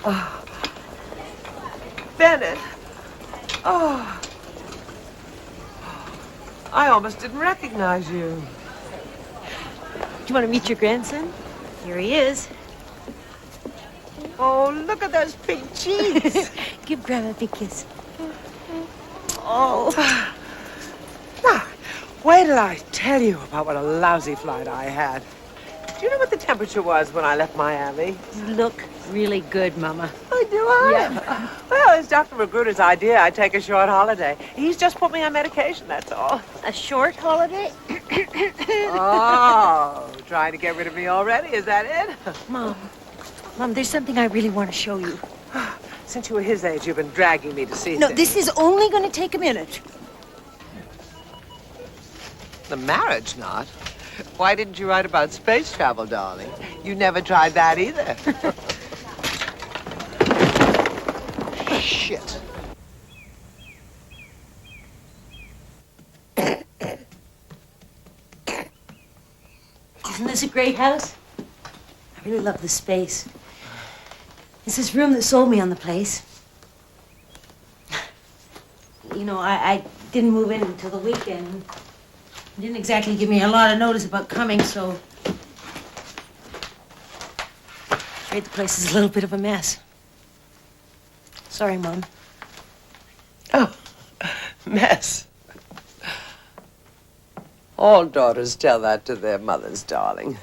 Oh. Bennett. Oh. I almost didn't recognize you. Do you want to meet your grandson? Here he is. Oh, look at those pink cheeks. Give Grandma a big kiss. Oh. Now, wait till I tell you about what a lousy flight I had. Do you know what the temperature was when I left Miami? You look really good, Mama. Oh, do I? Yeah. Well, it's Dr. Magruder's idea. I take a short holiday. He's just put me on medication, that's all. A short holiday? Oh, trying to get rid of me already, is that it? Mom, there's something I really want to show you. Since you were his age, you've been dragging me to see No, things. this is only going to take a minute. The marriage knot? Why didn't you write about space travel, darling? You never tried that either. Shit. Isn't this a great house? I really love the space. It's this room that sold me on the place. You know, I didn't move in until the weekend. He didn't exactly give me a lot of notice about coming, so... I'm afraid the place is a little bit of a mess. Sorry, Mom. Oh, mess. All daughters tell that to their mothers, darling.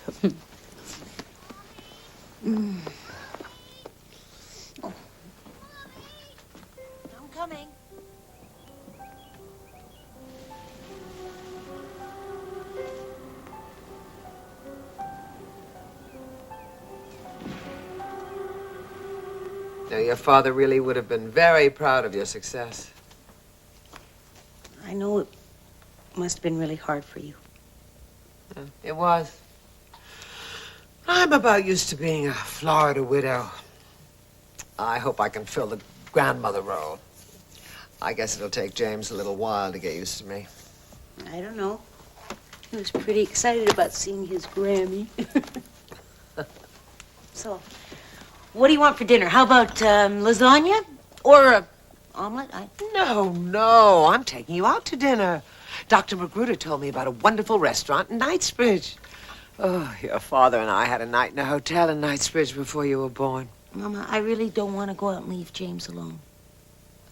Oh. I'm coming. Now, your father really would have been very proud of your success. I know it must have been really hard for you. Yeah, it was. I'm about used to being a Florida widow. I hope I can fill the grandmother role. I guess it'll take James a little while to get used to me. I don't know. He was pretty excited about seeing his Grammy. So, what do you want for dinner? How about lasagna? Or an omelet? No, I'm taking you out to dinner. Dr. Magruder told me about a wonderful restaurant in Knightsbridge. Oh, your father and I had a night in a hotel in Knightsbridge before you were born. Mama, I really don't want to go out and leave James alone.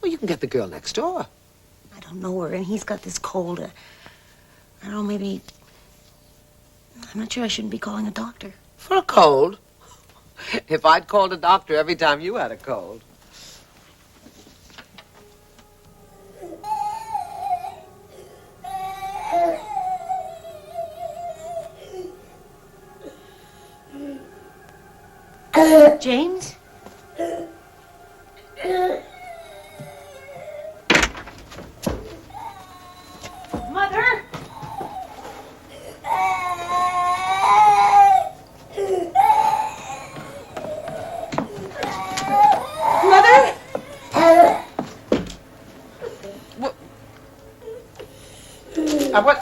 Well, you can get the girl next door. I don't know her, and he's got this cold. I don't know, maybe... I'm not sure I shouldn't be calling a doctor. For a cold? If I'd called a doctor every time you had a cold. James? Mother? Mother?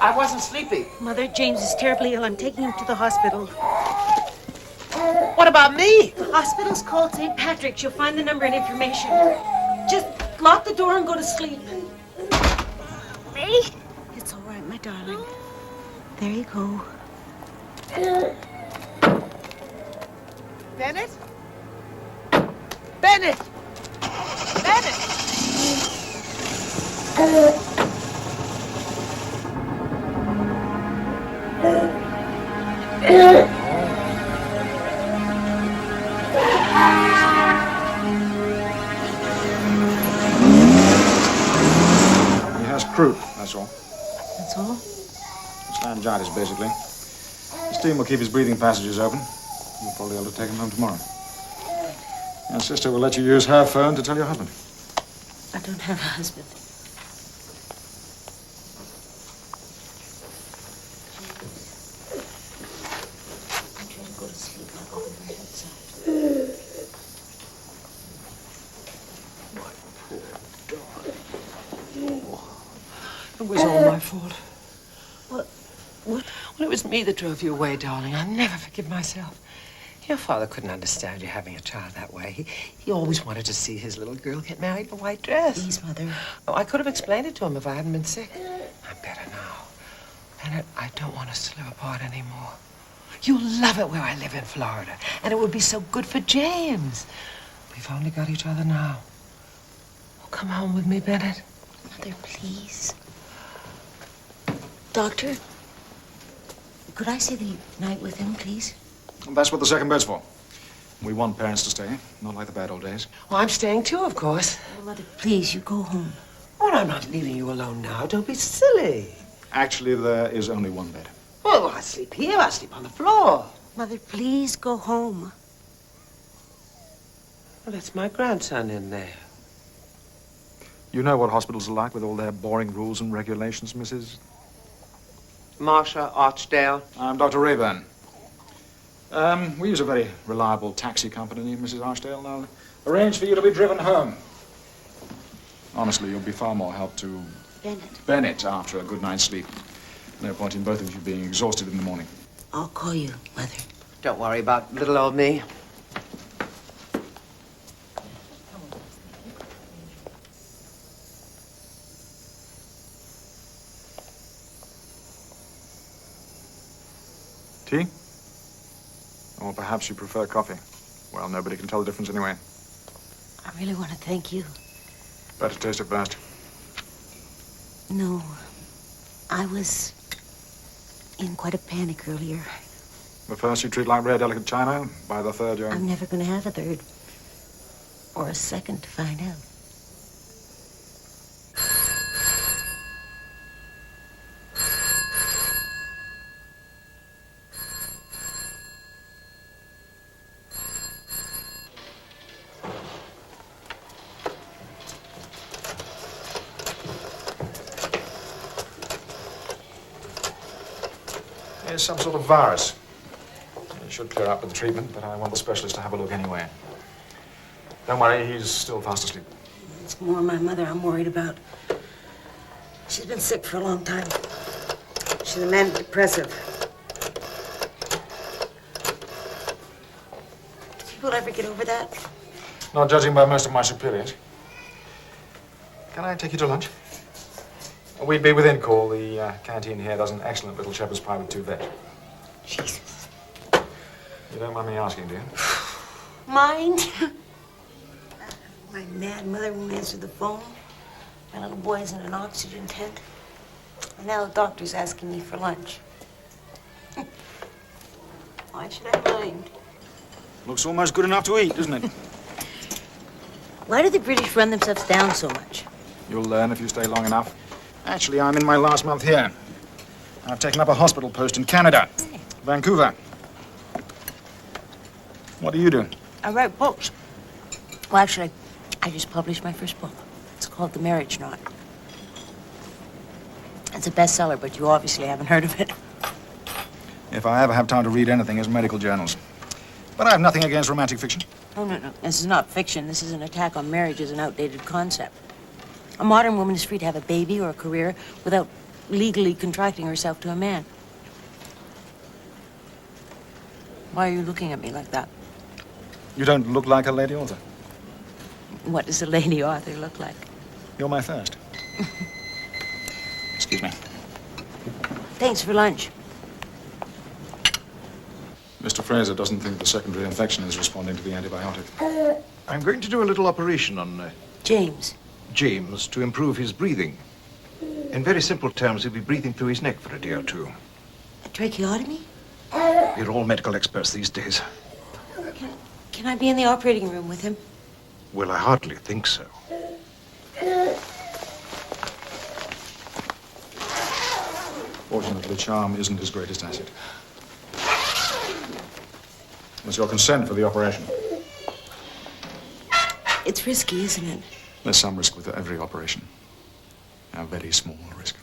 I wasn't sleepy. Mother, James is terribly ill. I'm taking him to the hospital. What about me? The hospital's called St. Patrick's. You'll find the number and information. Just lock the door and go to sleep. Me? It's all right, my darling. There you go. Bennett? Bennett! Bennett! He has croup, that's all. That's all? It's laryngitis, basically. The steam will keep his breathing passages open. You'll probably be able to take him home tomorrow. Your sister will let you use her phone to tell your husband. I don't have a husband. I'm trying to go to sleep. I'll go over right outside. My poor darling. It was all my fault. What? Well, it was me that drove you away, darling. I'll never forgive myself. Your father couldn't understand you having a child that way. He always wanted to see his little girl get married in a white dress. Please, Mother. Oh, I could have explained it to him if I hadn't been sick. I'm better now. Bennett, I don't want us to live apart anymore. You'll love it where I live in Florida, and it would be so good for James. We've only got each other now. Oh, come home with me, Bennett. Mother, please. Doctor, could I stay the night with him, please? And that's what the second bed's for. We want parents to stay, not like the bad old days. Well, I'm staying too, of course. Oh, Mother, please, you go home. Well, I'm not leaving you alone now. Don't be silly. Actually, there is only one bed. Well, I sleep here. I sleep on the floor. Mother, please go home. Well, that's my grandson in there. You know what hospitals are like with all their boring rules and regulations, Mrs. Marsha Archdale. I'm Dr. Rayburn. We use a very reliable taxi company, Mrs. Archdale. Now, arrange for you to be driven home. Honestly, you'll be far more help to Bennett after a good night's sleep. No point in both of you being exhausted in the morning. I'll call you, Mother. Don't worry about little old me. Tea? Or perhaps you prefer coffee? Well, nobody can tell the difference anyway. I really want to thank you. Better taste it first. No, I was in quite a panic earlier. The first you treat like rare, delicate china. By the third, you're... I'm never going to have a third. Or a second to find out. It's some sort of virus. It should clear up with the treatment, but I want the specialist to have a look anyway. Don't worry, he's still fast asleep. It's more my mother I'm worried about. She's been sick for a long time. She's a manic depressive. Do people ever get over that? Not judging by most of my superiors. Can I take you to lunch? We'd be within call. The canteen here does an excellent little shepherd's pie with 2 veg. Jesus. You don't mind me asking, do you? Mind? My mad mother won't answer the phone. My little boy's in an oxygen tent. And now the doctor's asking me for lunch. Why should I mind? Looks almost good enough to eat, doesn't it? Why do the British run themselves down so much? You'll learn if you stay long enough. Actually, I'm in my last month here. I've taken up a hospital post in Canada, Vancouver. What do you do? I write books. Well, actually, I just published my first book. It's called The Marriage Knot. It's a bestseller, but you obviously haven't heard of it. If I ever have time to read anything, it's medical journals. But I have nothing against romantic fiction. Oh, no. This is not fiction. This is an attack on marriage as an outdated concept. A modern woman is free to have a baby or a career without legally contracting herself to a man. Why are you looking at me like that? You don't look like a lady author. What does a lady author look like? You're my first. Excuse me. Thanks for lunch. Mr. Fraser doesn't think the secondary infection is responding to the antibiotic. I'm going to do a little operation on James. James to improve his breathing. In very simple terms, he'll be breathing through his neck for a day or 2. A tracheotomy? We're all medical experts these days. Can I be in the operating room with him? Well, I hardly think so. Fortunately, charm isn't his greatest asset. What's your consent for the operation? It's risky, isn't it? There's some risk with every operation. A very small risk.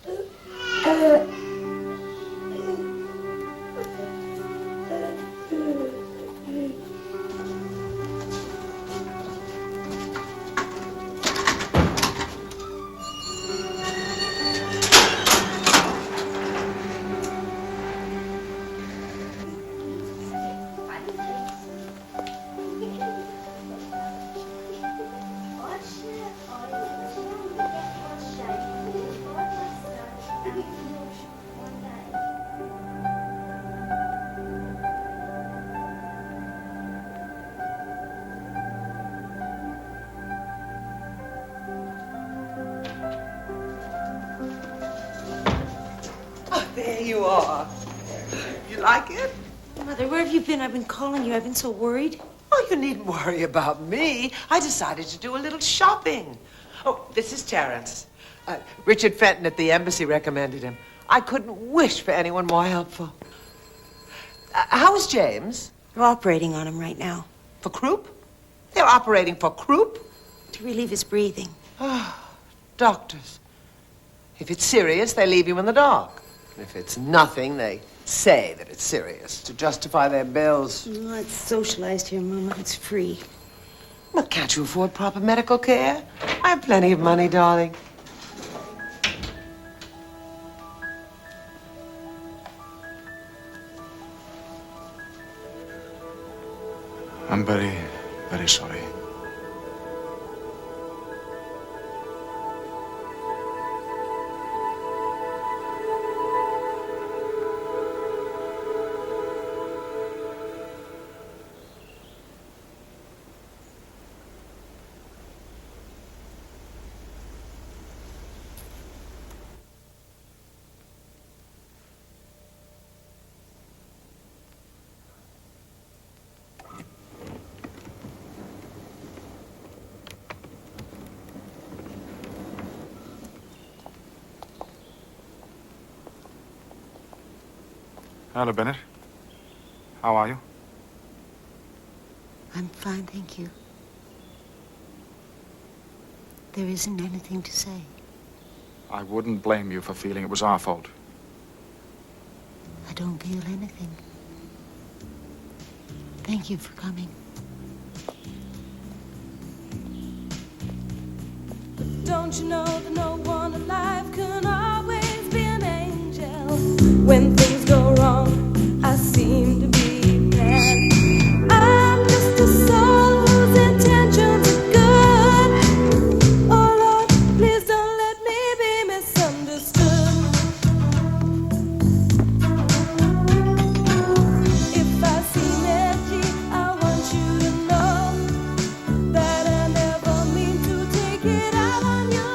There you are. You like it? Mother, where have you been? I've been calling you. I've been so worried. Oh, you needn't worry about me. I decided to do a little shopping. Oh, this is Terrence. Richard Fenton at the embassy recommended him. I couldn't wish for anyone more helpful. How is James? They're operating on him right now. For croup? They're operating for croup? To relieve his breathing. Doctors. If it's serious, they leave you in the dark. If it's nothing, they say that it's serious to justify their bills. Oh, it's socialized here, Mama. It's free. Well, can't you afford proper medical care? I have plenty of money, darling. I'm very, very sorry. Hello, Bennett. How are you? I'm fine, thank you. There isn't anything to say. I wouldn't blame you for feeling it was our fault. I don't feel anything. Thank you for coming. But don't you know that no one alive can always be an angel? When things go wrong, I seem to be mad. I'm just a soul whose intentions are good. Oh Lord, please don't let me be misunderstood. If I seem edgy, I want you to know that I never mean to take it out on you.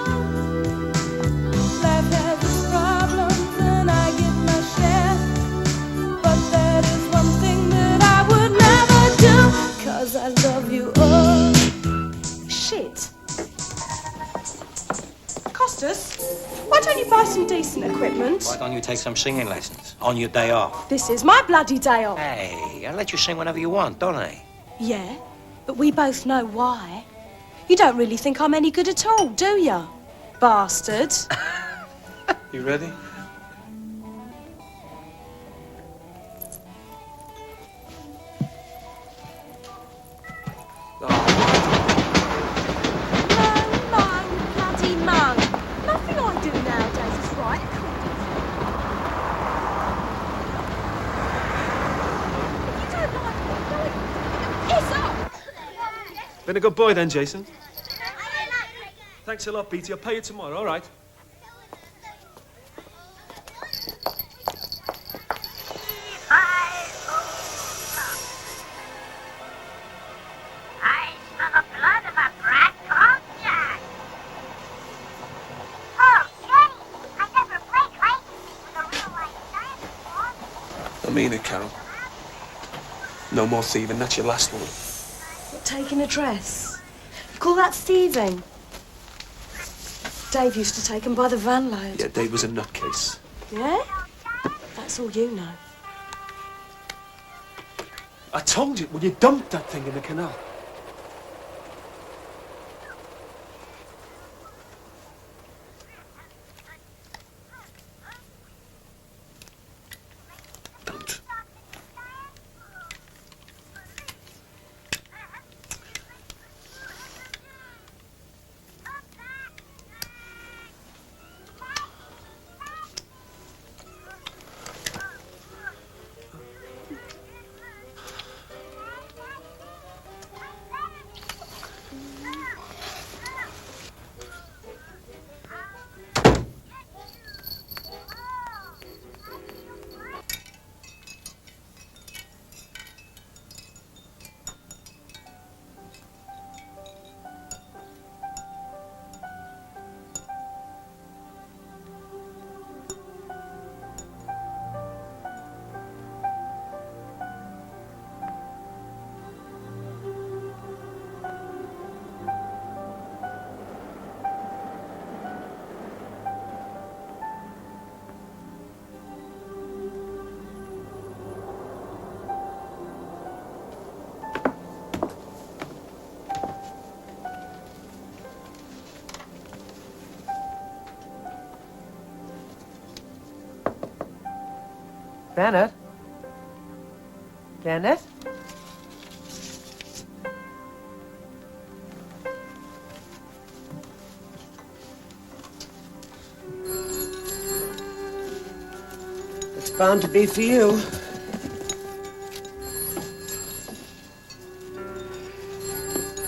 Life has its problems and I get my share, but that is one thing that I would never do, 'cause I love you all. Shit. Costas, why don't you buy some decent equipment? Why don't you take some singing lessons on your day off? This is my bloody day off. Hey, I let you sing whenever you want, don't I? Yeah, but we both know why. You don't really think I'm any good at all, do you? Bastard. You ready? Man, bloody man. Nothing I do nowadays is right. If you don't like it, go and piss off. Been a good boy then, Jason. Thanks a lot, Petey. I'll pay you tomorrow, all right? I smell the blood of a brat cognac. Oh, Jenny, I never played crazy with a real life dinosaur. I mean it, Carol. No more thieving, that's your last one. What, taking a dress? You call that thieving? Dave used to take them by the van load. Yeah, Dave was a nutcase. Yeah? That's all you know. I told you when you dumped that thing in the canal. Don't. Bennett? Bennett? It's bound to be for you.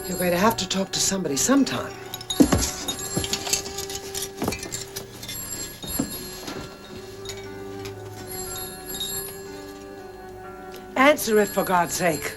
You're going to have to talk to somebody sometime. Answer it, for God's sake.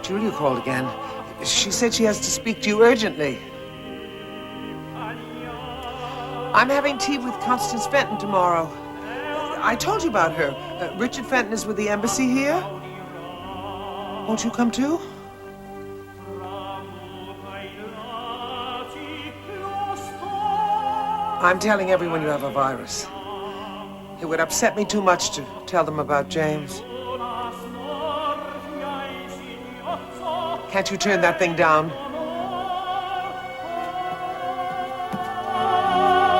Julia called again. She said she has to speak to you urgently. I'm having tea with Constance Fenton tomorrow. I told you about her. Richard Fenton is with the embassy here. Won't you come too? I'm telling everyone you have a virus. It would upset me too much to tell them about James. Can't you turn that thing down?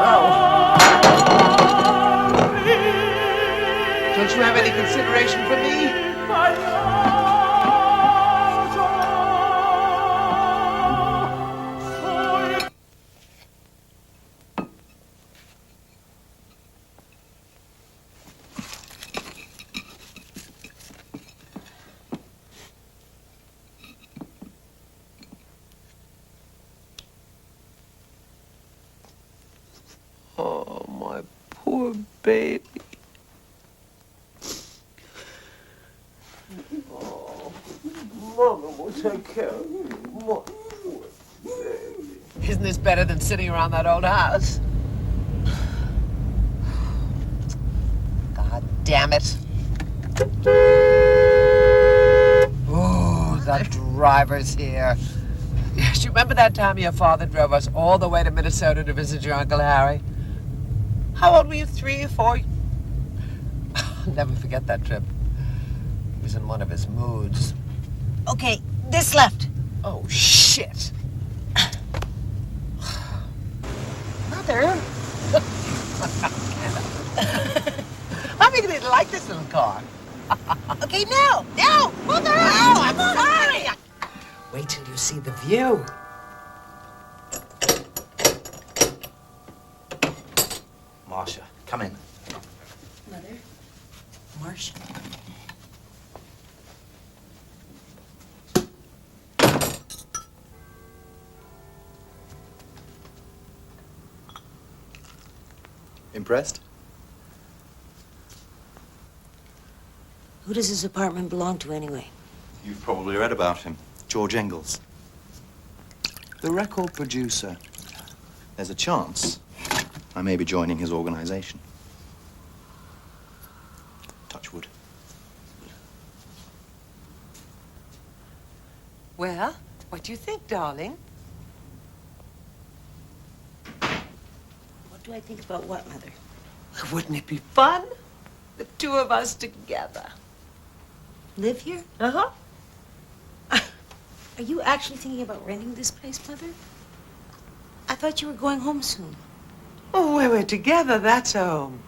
Oh. Don't you have any consideration for me? Oh, my poor baby. Oh, Mama will take care of you. My poor baby. Isn't this better than sitting around that old house? God damn it. Oh, the driver's here. Yes, you remember that time your father drove us all the way to Minnesota to visit your Uncle Harry? How old were you, 3 or 4? I'll never forget that trip. He was in one of his moods. Okay, this left. Oh, shit. Mother. I mean, they like this little car. Okay, now, Mother! Oh, I'm sorry. Wait till you see the view. Marcia, come in. Mother, Marcia. Impressed? Who does this apartment belong to anyway? You've probably read about him. George Engels. The record producer. There's a chance I may be joining his organization. Touch wood. Well, what do you think, darling? What do I think about what, Mother? Wouldn't it be fun? The two of us together. Live here? Uh-huh. Are you actually thinking about renting this place, Mother? I thought you were going home soon. Oh, when we're together, that's home.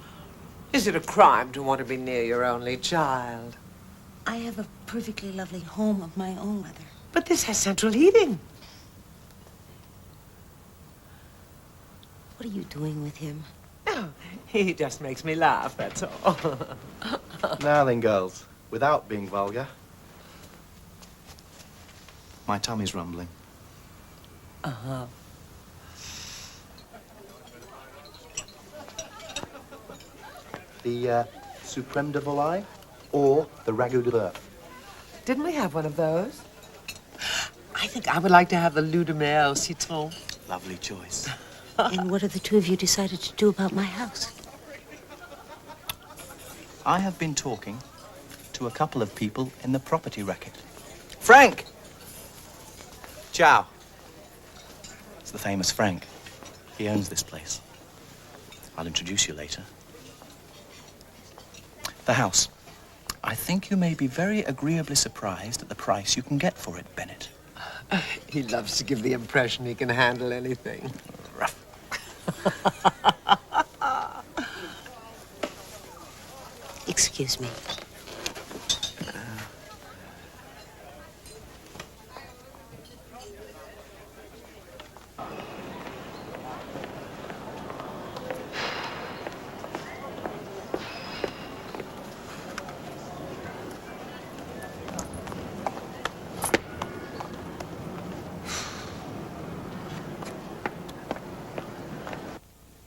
Is it a crime to want to be near your only child? I have a perfectly lovely home of my own, Mother. But this has central heating. What are you doing with him? Oh, he just makes me laugh, that's all. Now then, girls, without being vulgar. My tummy's rumbling. Uh-huh. The Supreme de Volaille or the Ragout de Bœuf? Didn't we have one of those? I think I would like to have the Lou de Mer au citron. Lovely choice. And what have the two of you decided to do about my house? I have been talking to a couple of people in the property racket. Frank! Ciao. It's the famous Frank. He owns this place. I'll introduce you later. The house. I think you may be very agreeably surprised at the price you can get for it, Bennett. He loves to give the impression he can handle anything. Rough. Excuse me.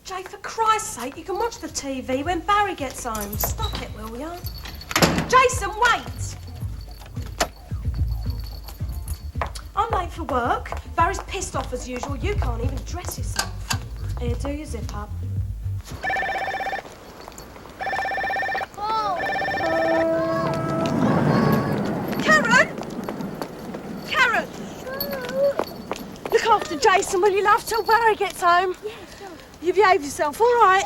Jay, for Christ's sake, you can watch the TV when Barry gets home. Stop it, will you? Jason, wait! I'm late for work. Barry's pissed off as usual. You can't even dress yourself. Here, do your zip up. Karen! Karen! Look after Jason, will you, love, till Barry gets home? Yeah, sure. You behave yourself, all right?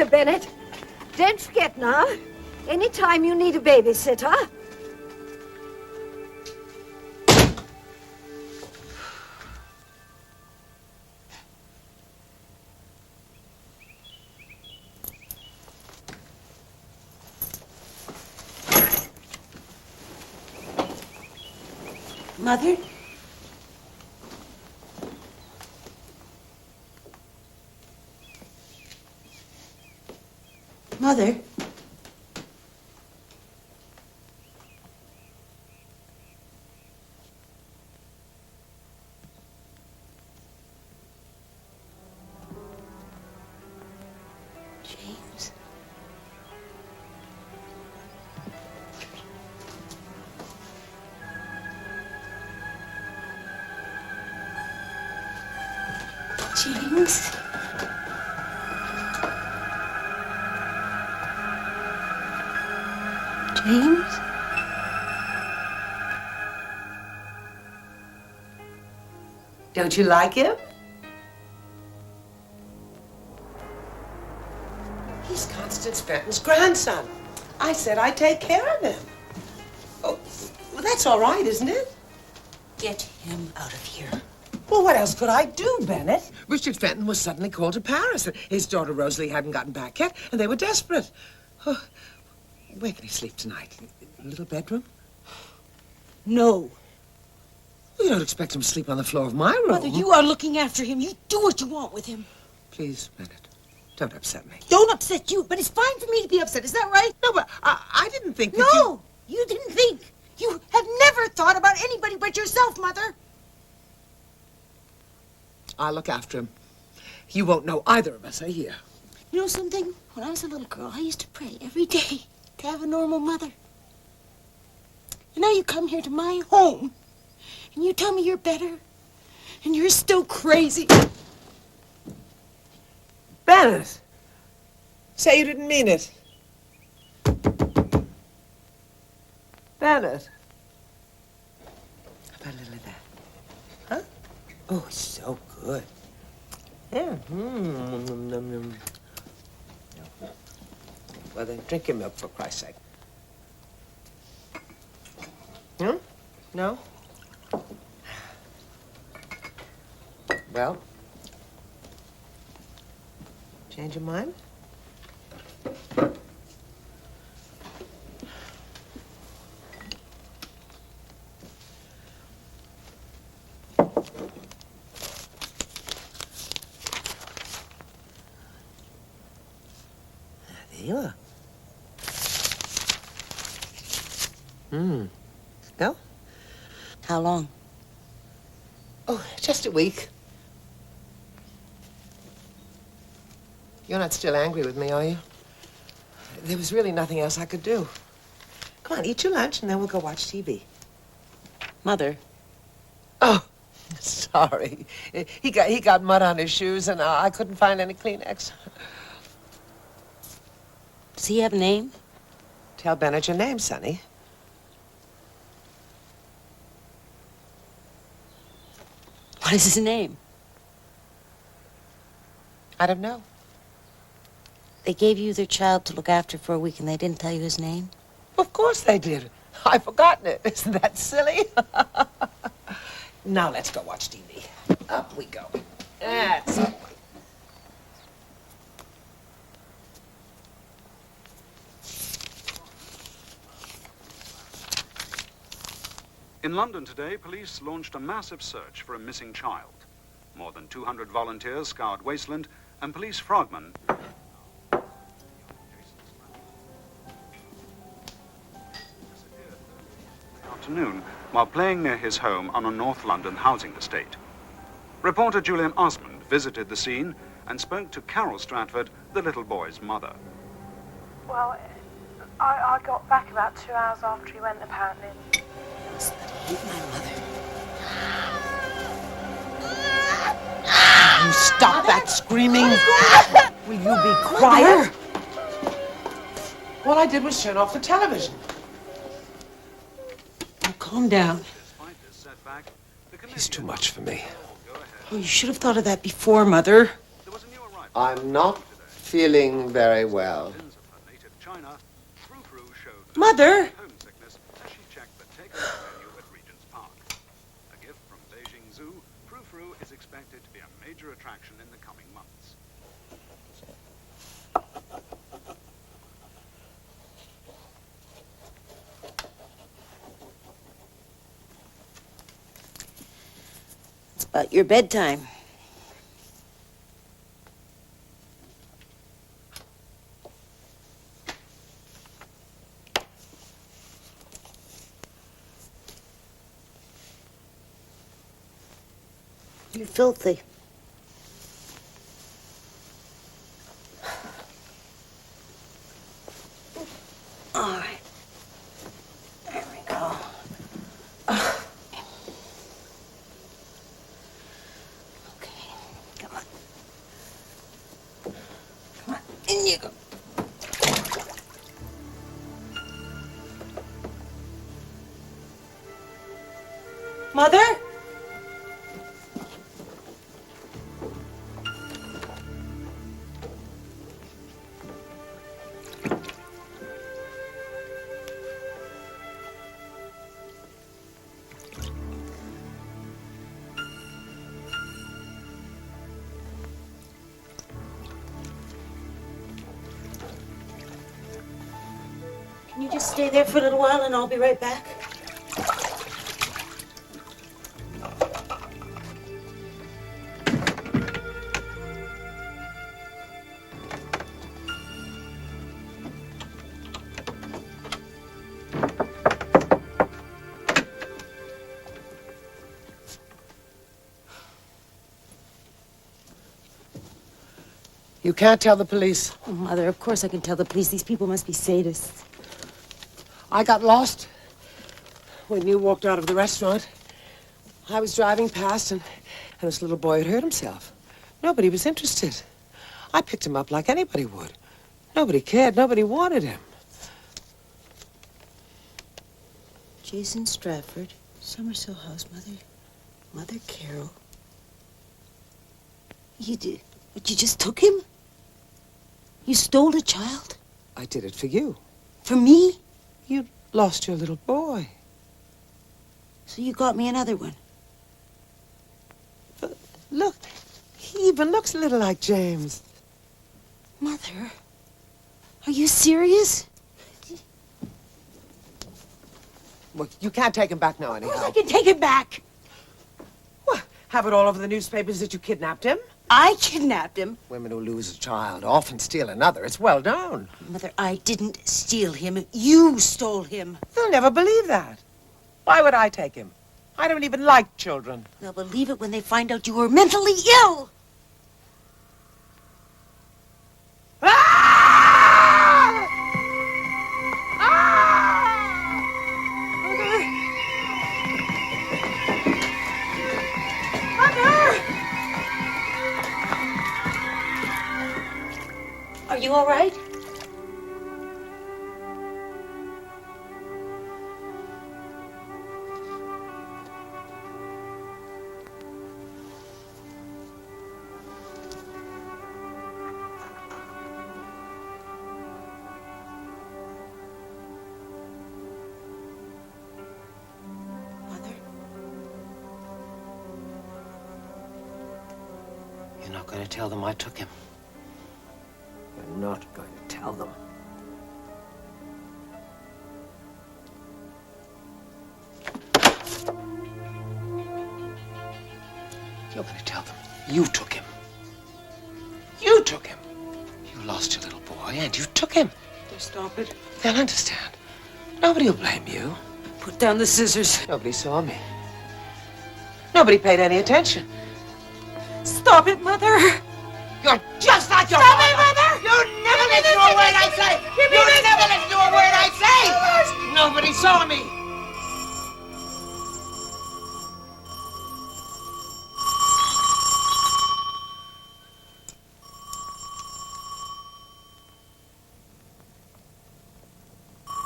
Bennett. Don't forget now, anytime you need a babysitter. Mother? Mother? James? James? James? Don't you like him? He's Constance Benton's grandson. I said I'd take care of him. Oh, well, that's all right, isn't it? Get him out of here. Well, what else could I do, Bennett? Richard Fenton was suddenly called to Paris. His daughter Rosalie hadn't gotten back yet, and they were desperate. Oh, where can he sleep tonight? In a little bedroom? No. You don't expect him to sleep on the floor of my room. Mother, you are looking after him. You do what you want with him. Please, Bennett, don't upset me. Don't upset you, but it's fine for me to be upset. Is that right? No, but I didn't think that No, you didn't think. You have never thought about anybody but yourself, Mother. I'll look after him. You won't know either of us, I hear. You know something? When I was a little girl, I used to pray every day to have a normal mother. And now you come here to my home, and you tell me you're better, and you're still crazy. Bennett! Say you didn't mean it. Bennett. How about a little of that? Huh? Oh, it's so good. Yeah. Well, then drink your milk, for Christ's sake. Hmm? No? Well, change your mind? There you are. No? How long? Oh, just a week. You're not still angry with me, are you? There was really nothing else I could do. Come on, eat your lunch, and then we'll go watch TV. Mother. Oh, sorry. He got mud on his shoes, and I couldn't find any Kleenex. Does he have a name? Tell Bennett your name, Sonny. What is his name? I don't know. They gave you their child to look after for a week and they didn't tell you his name? Of course they did. I've forgotten it. Isn't that silly? Now let's go watch TV. Up we go. That's it. In London today, police launched a massive search for a missing child. More than 200 volunteers scoured Wasteland, and police frogmen afternoon while playing near his home on a North London housing estate. Reporter Julian Osmond visited the scene and spoke to Carol Stratford, the little boy's mother. Well, I got back about 2 hours after he went, apparently. Can you stop that screaming? Will you be quiet? All I did was turn off the television. Oh, calm down. He's too much for me. Oh, you should have thought of that before, Mother. I'm not feeling very well. Mother! Expected to be a major attraction in the coming months. It's about your bedtime. You're filthy. All right. There we go. Okay. Come on. Come on. In you go. Mother? Can you just stay there for a little while and I'll be right back? You can't tell the police. Oh, Mother, of course I can tell the police. These people must be sadists. I got lost when you walked out of the restaurant. I was driving past, and this little boy had hurt himself. Nobody was interested. I picked him up like anybody would. Nobody cared. Nobody wanted him. Jason Stratford, Somerset House, Mother Carol. You did? But you just took him? You stole a child? I did it for you. For me? You lost your little boy. So you got me another one? Look, he even looks a little like James. Mother, are you serious? Well, you can't take him back now, anyhow. Of course I can take him back. What? Have it all over the newspapers that you kidnapped him? I kidnapped him. Women who lose a child often steal another. It's well known. Mother, I didn't steal him. You stole him. They'll never believe that. Why would I take him? I don't even like children. They'll believe it when they find out you were mentally ill. Are you all right? Mother? You're not going to tell them I took him. You're not going to tell them. You're going to tell them you took him. You took him. You lost your little boy and you took him. Stop it. They'll understand. Nobody will blame you. Put down the scissors. Nobody saw me. Nobody paid any attention. Stop it, Mother. You're just like your Stop mother. it, Mother. You never listen to a word I say. You never listen to a word I say. Nobody saw me.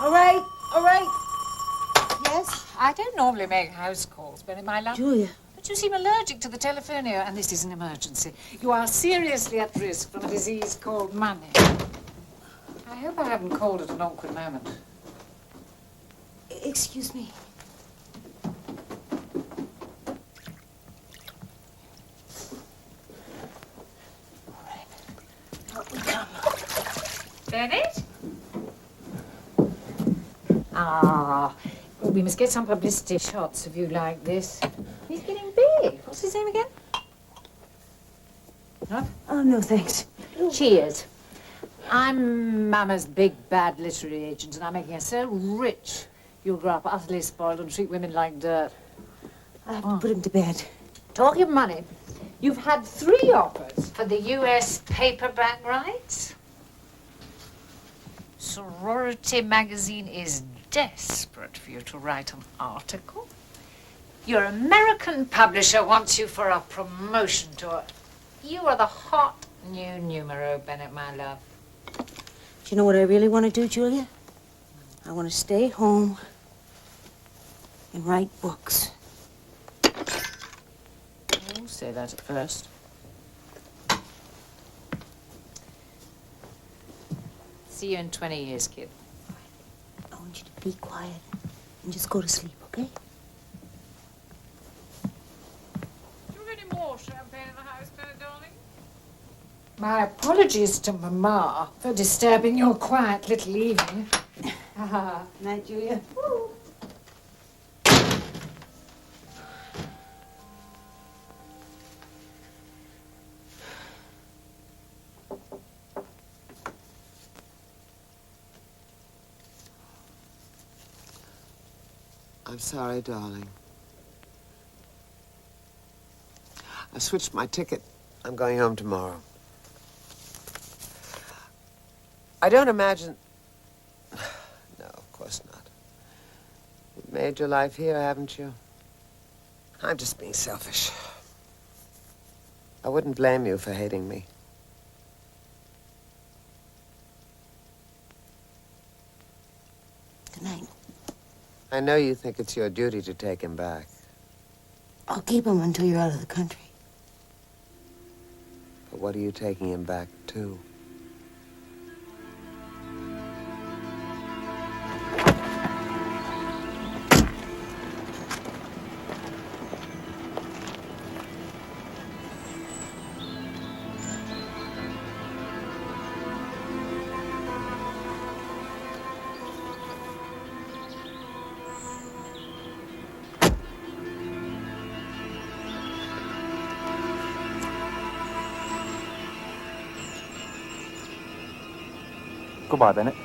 All right. Yes? I don't normally make house calls, Benny, my love. Julia. But you seem allergic to the telephonia, and this is an emergency. You are seriously at risk from a disease called manic. I hope I haven't called at an awkward moment. Excuse me. Out we come. Bennett? Ah, well, we must get some publicity shots of you like this. He's getting big. What's his name again? No? Oh, no, thanks. Cheers. I'm Mama's big, bad literary agent, and I'm making her so rich you'll grow up utterly spoiled and treat women like dirt. I have to put him to bed. Talking of money, you've had 3 offers for the U.S. paperback rights. Sorority magazine is desperate for you to write an article. Your American publisher wants you for a promotion tour. You are the hot new numero, Bennett, my love. Do you know what I really want to do, Julia? I want to stay home and write books. I'll say that at first. See you in 20 years, kid. I want you to be quiet and just go to sleep, okay? Do you have any more champagne in the house, Bennett, darling? My apologies to Mama for disturbing your quiet little evening. Night, Julia. I'm sorry, darling. I switched my ticket. I'm going home tomorrow. I don't imagine... No, of course not. You've made your life here, haven't you? I'm just being selfish. I wouldn't blame you for hating me. Good night. I know you think it's your duty to take him back. I'll keep him until you're out of the country. But what are you taking him back to? Goodbye, Bennett.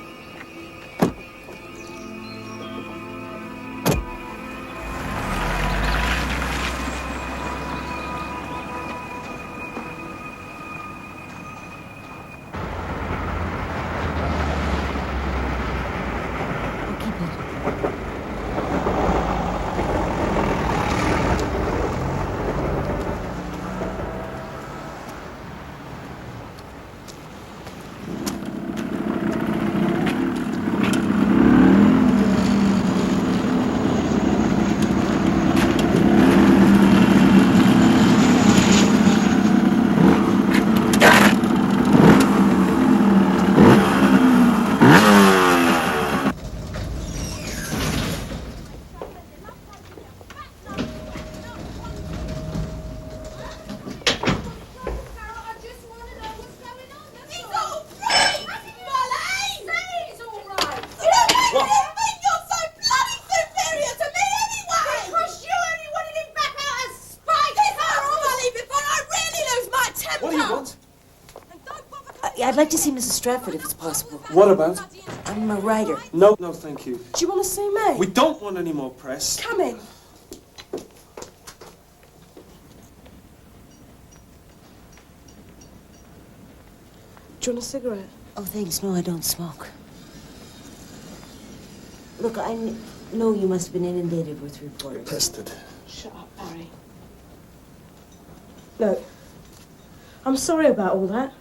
I'd like to see Mrs. Stratford if it's possible. What about? I'm a writer. No, no, thank you. Do you want to see me? We don't want any more press. Come in. Do you want a cigarette? Oh, thanks. No, I don't smoke. Look, I know you must have been inundated with reporters. Pestered. Shut up, Barry. Look, I'm sorry about all that.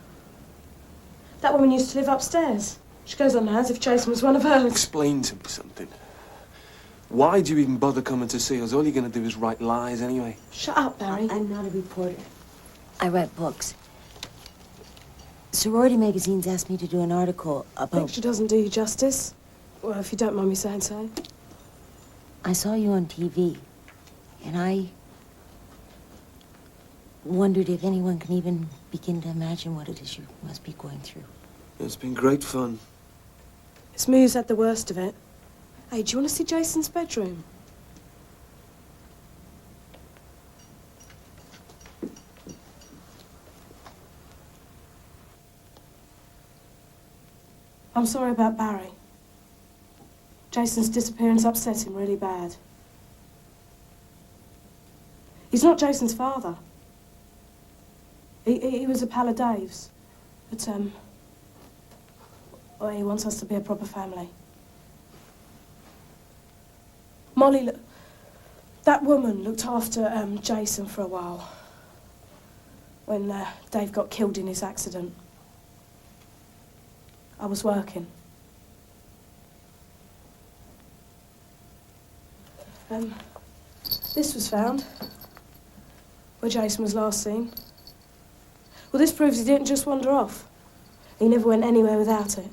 That woman used to live upstairs. She goes on now as if Jason was one of hers. Explain to me something. Why do you even bother coming to see us? All you're going to do is write lies anyway. Shut up, Barry. I'm not a reporter. I write books. Sorority magazine's asked me to do an article about... Picture doesn't do you justice. Well, if you don't mind me saying so. I saw you on TV, and I wondered if anyone can even begin to imagine what it is you must be going through. It's been great fun. It's me who's had the worst of it. Hey, do you want to see Jason's bedroom? I'm sorry about Barry. Jason's disappearance upset him really bad. He's not Jason's father. He was a pal of Dave's. But, well, he wants us to be a proper family. Molly, that woman looked after Jason for a while. When Dave got killed in his accident. I was working. This was found, where Jason was last seen. Well, this proves he didn't just wander off. He never went anywhere without it.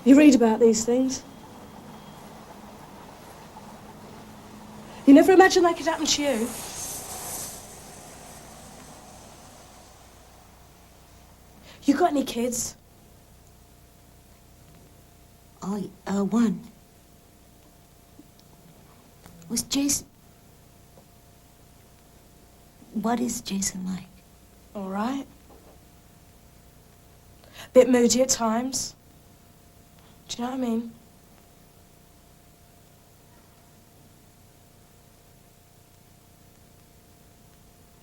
You read about these things. You never imagined that could happen to you? You got any kids? Oh, one. Was Jason... What is Jason like? All right. Bit moody at times. Do you know what I mean?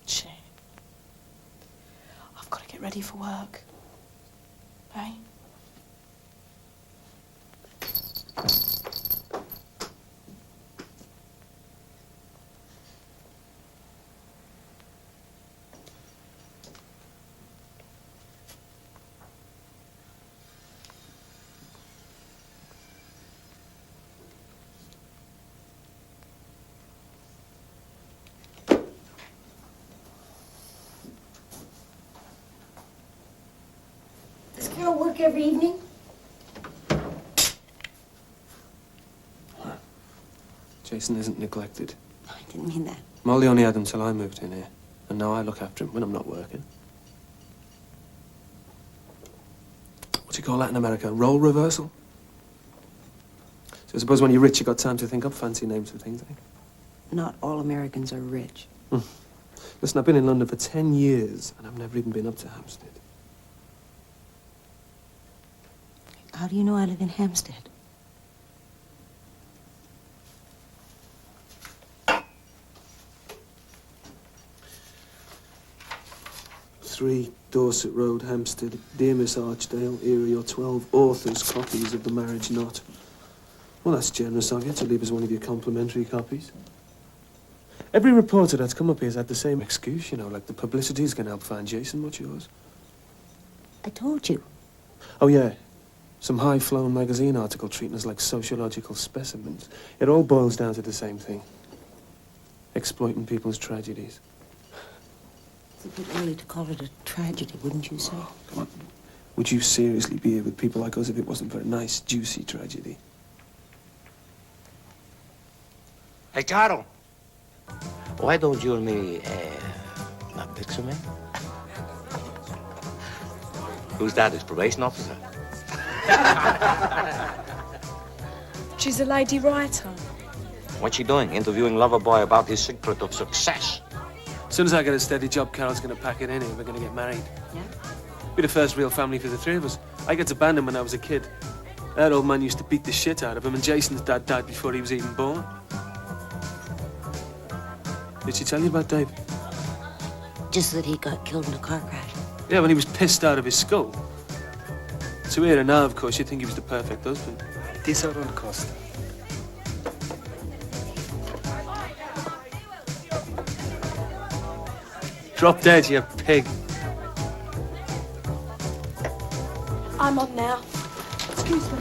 Shit. I've got to get ready for work. Hey? Does Carol work every evening? Jason isn't neglected. I didn't mean that. Molly only had him till I moved in here, and now I look after him when I'm not working. What do you call that in America? Role reversal? So I suppose when you're rich, you got time to think up fancy names for things, eh? Not all Americans are rich. Listen, I've been in London for 10 years, and I've never even been up to Hampstead. How do you know I live in Hampstead? Three Dorset Road, Hampstead. Dear Miss Archdale, here are your 12 authors' copies of The Marriage Knot. Well, that's generous of you to leave us one of your complimentary copies. Every reporter that's come up here has had the same excuse, you know, like the publicity's going to help find Jason. What's yours? I told you. Oh, yeah. Some high-flown magazine article treating us like sociological specimens. It all boils down to the same thing. Exploiting people's tragedies. It's a bit early to call it a tragedy, wouldn't you say? Come on. Would you seriously be here with people like us if it wasn't for a nice, juicy tragedy? Hey, Carol. Why don't you and me, not picture me? Who's that? His probation officer? She's a lady writer. What's she doing? Interviewing Loverboy about his secret of success. As soon as I get a steady job, Carol's going to pack it in and we're going to get married. Yeah? Be the first real family for the three of us. I got abandoned when I was a kid. That old man used to beat the shit out of him, and Jason's dad died before he was even born. Did she tell you about Dave? Just that he got killed in a car crash. Yeah, when he was pissed out of his skull. So here and now, of course, you'd think he was the perfect husband. Tesoro Costa. Drop dead, you pig. I'm on now. Excuse me.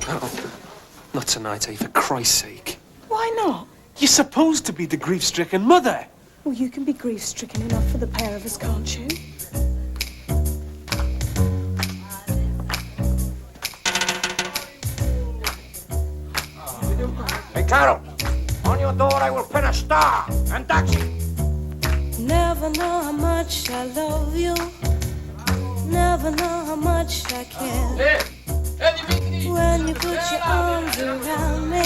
Oh, not tonight, eh? For Christ's sake. Why not? You're supposed to be the grief-stricken mother. Well, you can be grief-stricken enough for the pair of us, can't you? Hey, Carol. On your door, I will pin a star. And taxi. Never know how much I love you. Never know how much I care. When you put your arms around me,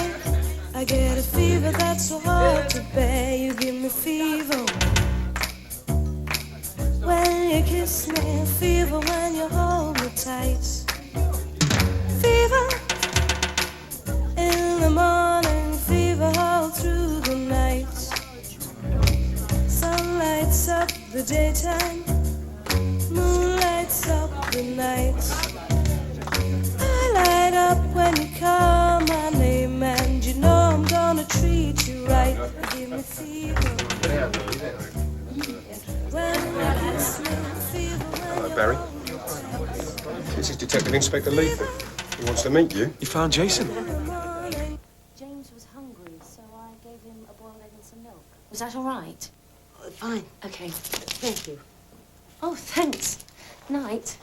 I get a fever that's so hard to bear. You give me fever when you kiss me, fever when you hold me tight. Fever in the morning, fever all through the night. Sun lights up the daytime, moon lights up the night. I light up when you call my name, and you know I'm gonna treat you right. Give me fever when you kiss me, fever when Hello, Barry. This is Detective Inspector Leatham. He wants to meet you. You found Jason? James was hungry, so I gave him a boiled egg and some milk. Was that all right? Fine. Okay. Thank you. Oh, thanks. Night.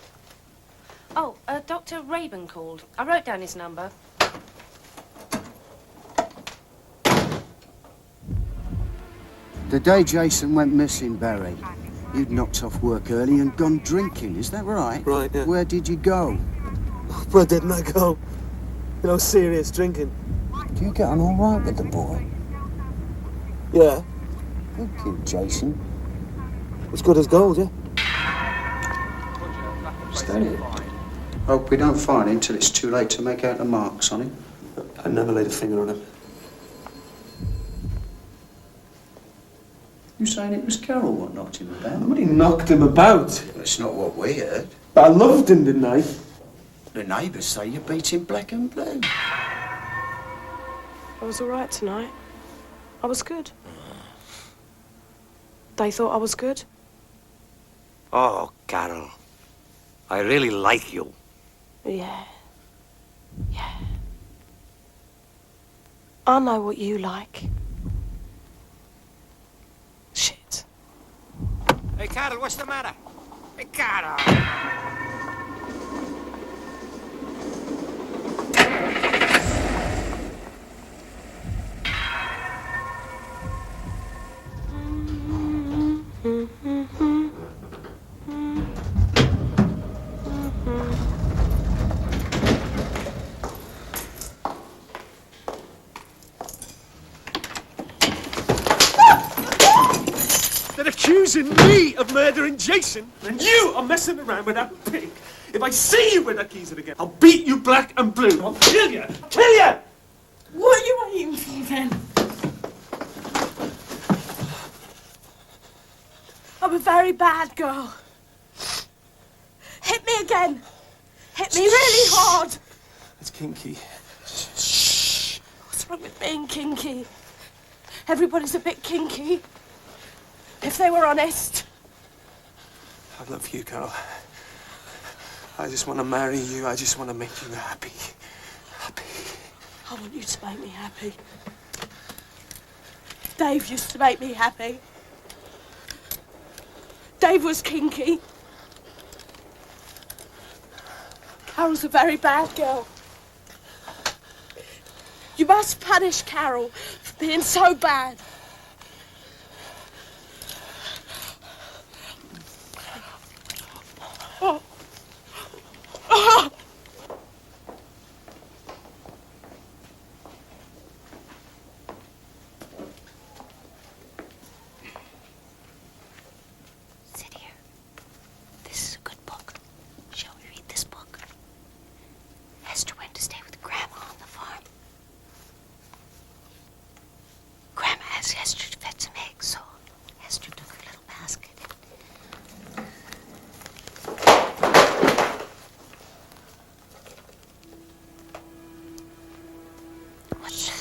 Oh, Dr. Rabin called. I wrote down his number. The day Jason went missing, Barry, you'd knocked off work early and gone drinking, is that right? Right, yeah. Where did you go? Where didn't I go? You know, serious drinking. Do you get on all right with the boy? Yeah. Who killed Jason? As good as gold, yeah. Steady. Hope we don't find him till it's too late to make out the marks on him. I never laid a finger on him. You saying it was Carol what knocked him about? Nobody knocked him about. That's not what we heard. But I loved him, didn't I? The neighbours say you beat him black and blue. I was all right tonight. I was good. They thought I was good. Oh, Carol. I really like you. Yeah. Yeah. I know what you like. Shit. Hey, Carol, what's the matter? Hey, Carol! They're accusing me of murdering Jason, and you are messing around with that pig. If I see you with that geezer again, I'll beat you black and blue. I'll kill you! I'll kill you! What are you waiting for, then? I'm a very bad girl. Hit me again. Hit me really hard. It's kinky. Shh. What's wrong with being kinky? Everybody's a bit kinky. If they were honest. I love you, Carol. I just want to marry you. I just want to make you happy. Happy. I want you to make me happy. Dave used to make me happy. Dave was kinky. Carol's a very bad girl. You must punish Carol for being so bad. Oh. Oh. Sit here. This is a good book. Shall we read this book? Hester went to stay with Grandma on the farm. Grandma asked Hester to fetch some eggs, so Hester took her little basket. What's that?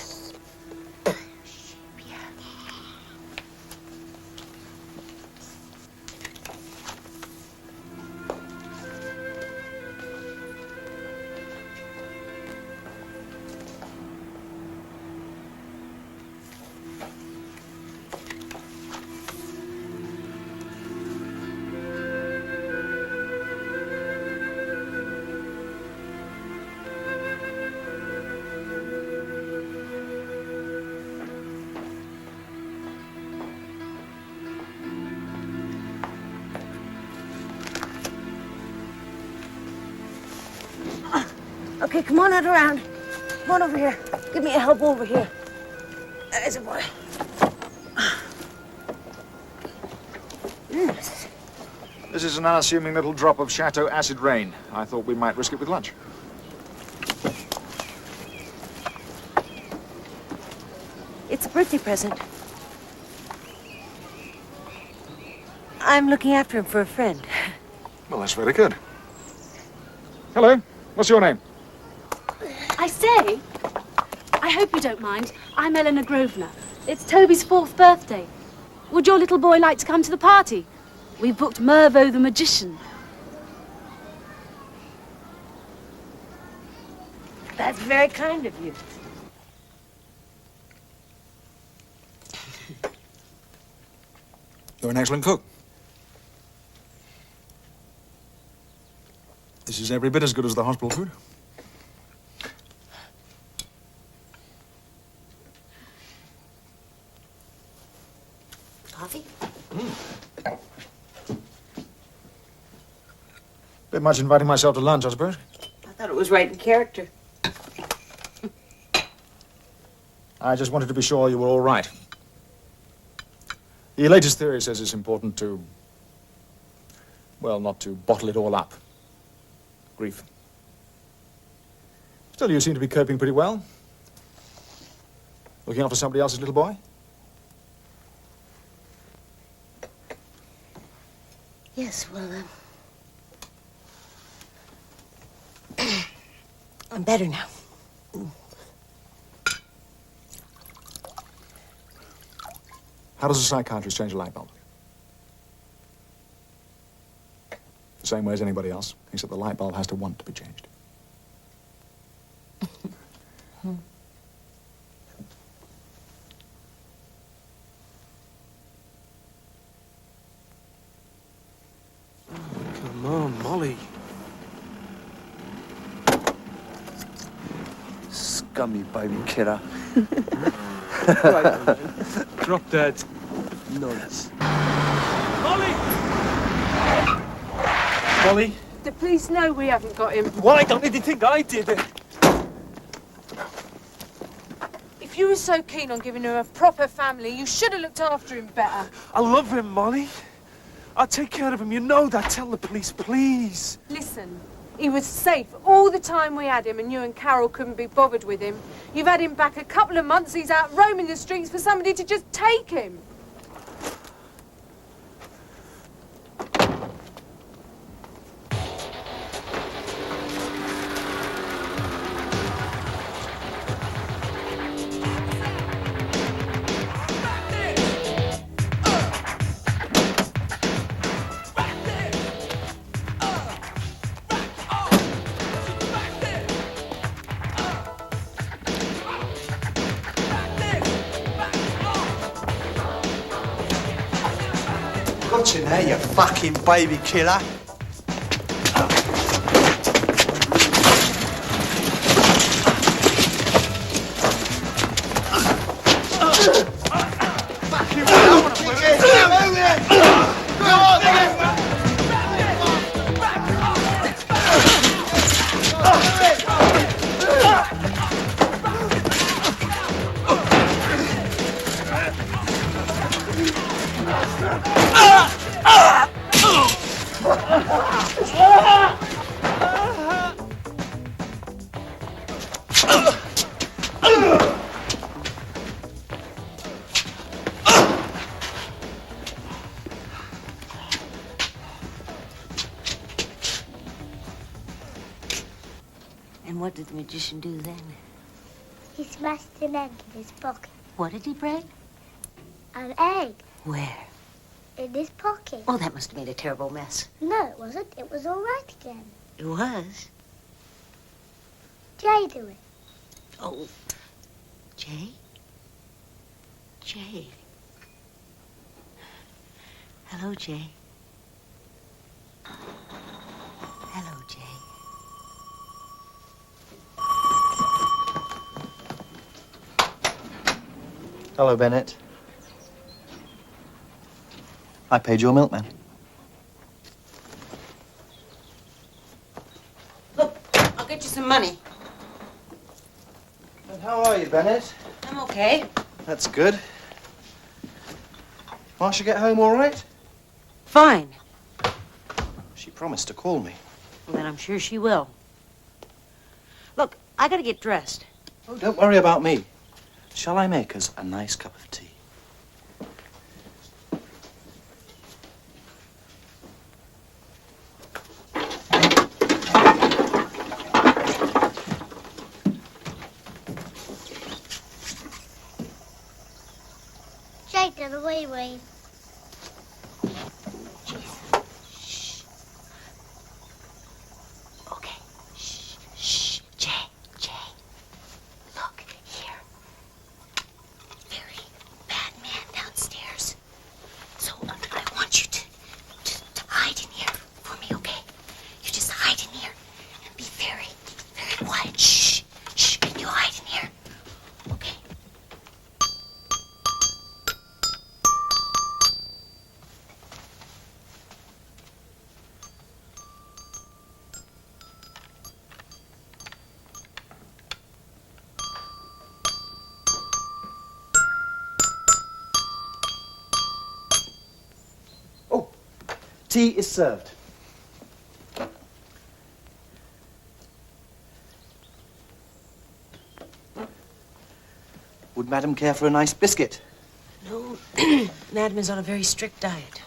Okay, come on out around. Come on over here. Give me a help over here. There's a boy. This is an unassuming little drop of Chateau acid rain. I thought we might risk it with lunch. It's a birthday present. I'm looking after him for a friend. Well, that's very good. Hello. What's your name? I say, I hope you don't mind. I'm Eleanor Grosvenor. It's Toby's 4th birthday. Would your little boy like to come to the party? We've booked Mervo the magician. That's very kind of you. You're an excellent cook. This is every bit as good as the hospital food. Bit much inviting myself to lunch, I suppose. I thought it was right in character. I just wanted to be sure you were all right. The latest theory says it's important to, well, not to bottle it all up. Grief. Still, you seem to be coping pretty well. Looking after somebody else's little boy? Yes, well, I'm better now. How does a psychiatrist change a light bulb? The same way as anybody else, except the light bulb has to want to be changed. Come on, Molly. Scummy baby killer. Right, drop dead. Nonce. Molly! Molly? The police know we haven't got him. Why don't they think I did it? If you were so keen on giving her a proper family, you should have looked after him better. I love him, Molly. I'll take care of him. You know that. Tell the police, please. Listen, he was safe all the time we had him, and you and Carol couldn't be bothered with him. You've had him back a couple of months. He's out roaming the streets for somebody to just take him. Got you now, you fucking baby killer. And what did the magician do then? He smashed an egg in his pocket. What did he break? An egg Where? in his pocket. Oh, that must have made a terrible mess. No, it wasn't. It was all right again. It was. Jay do it. Oh, Jay? Jay. Hello, Jay. Hello, Jay. Hello, Bennett. I paid your milkman. Look, I'll get you some money. And how are you, Bennett? I'm okay. That's good. Marcia get home all right? Fine. She promised to call me. Well, then I'm sure she will. Look, I gotta get dressed. Oh, don't worry about me. Shall I make us a nice cup of tea? Jay did a wee-wee. Okay. Shh, shh. Jay, Jay. Look, here. Very bad man downstairs. So I want you to hide in here for me, okay? You just hide in here and be very, very quiet. Shh, shh. Can you hide in here? Okay. Tea is served. Would Madam care for a nice biscuit? No, Madam is on a very strict diet.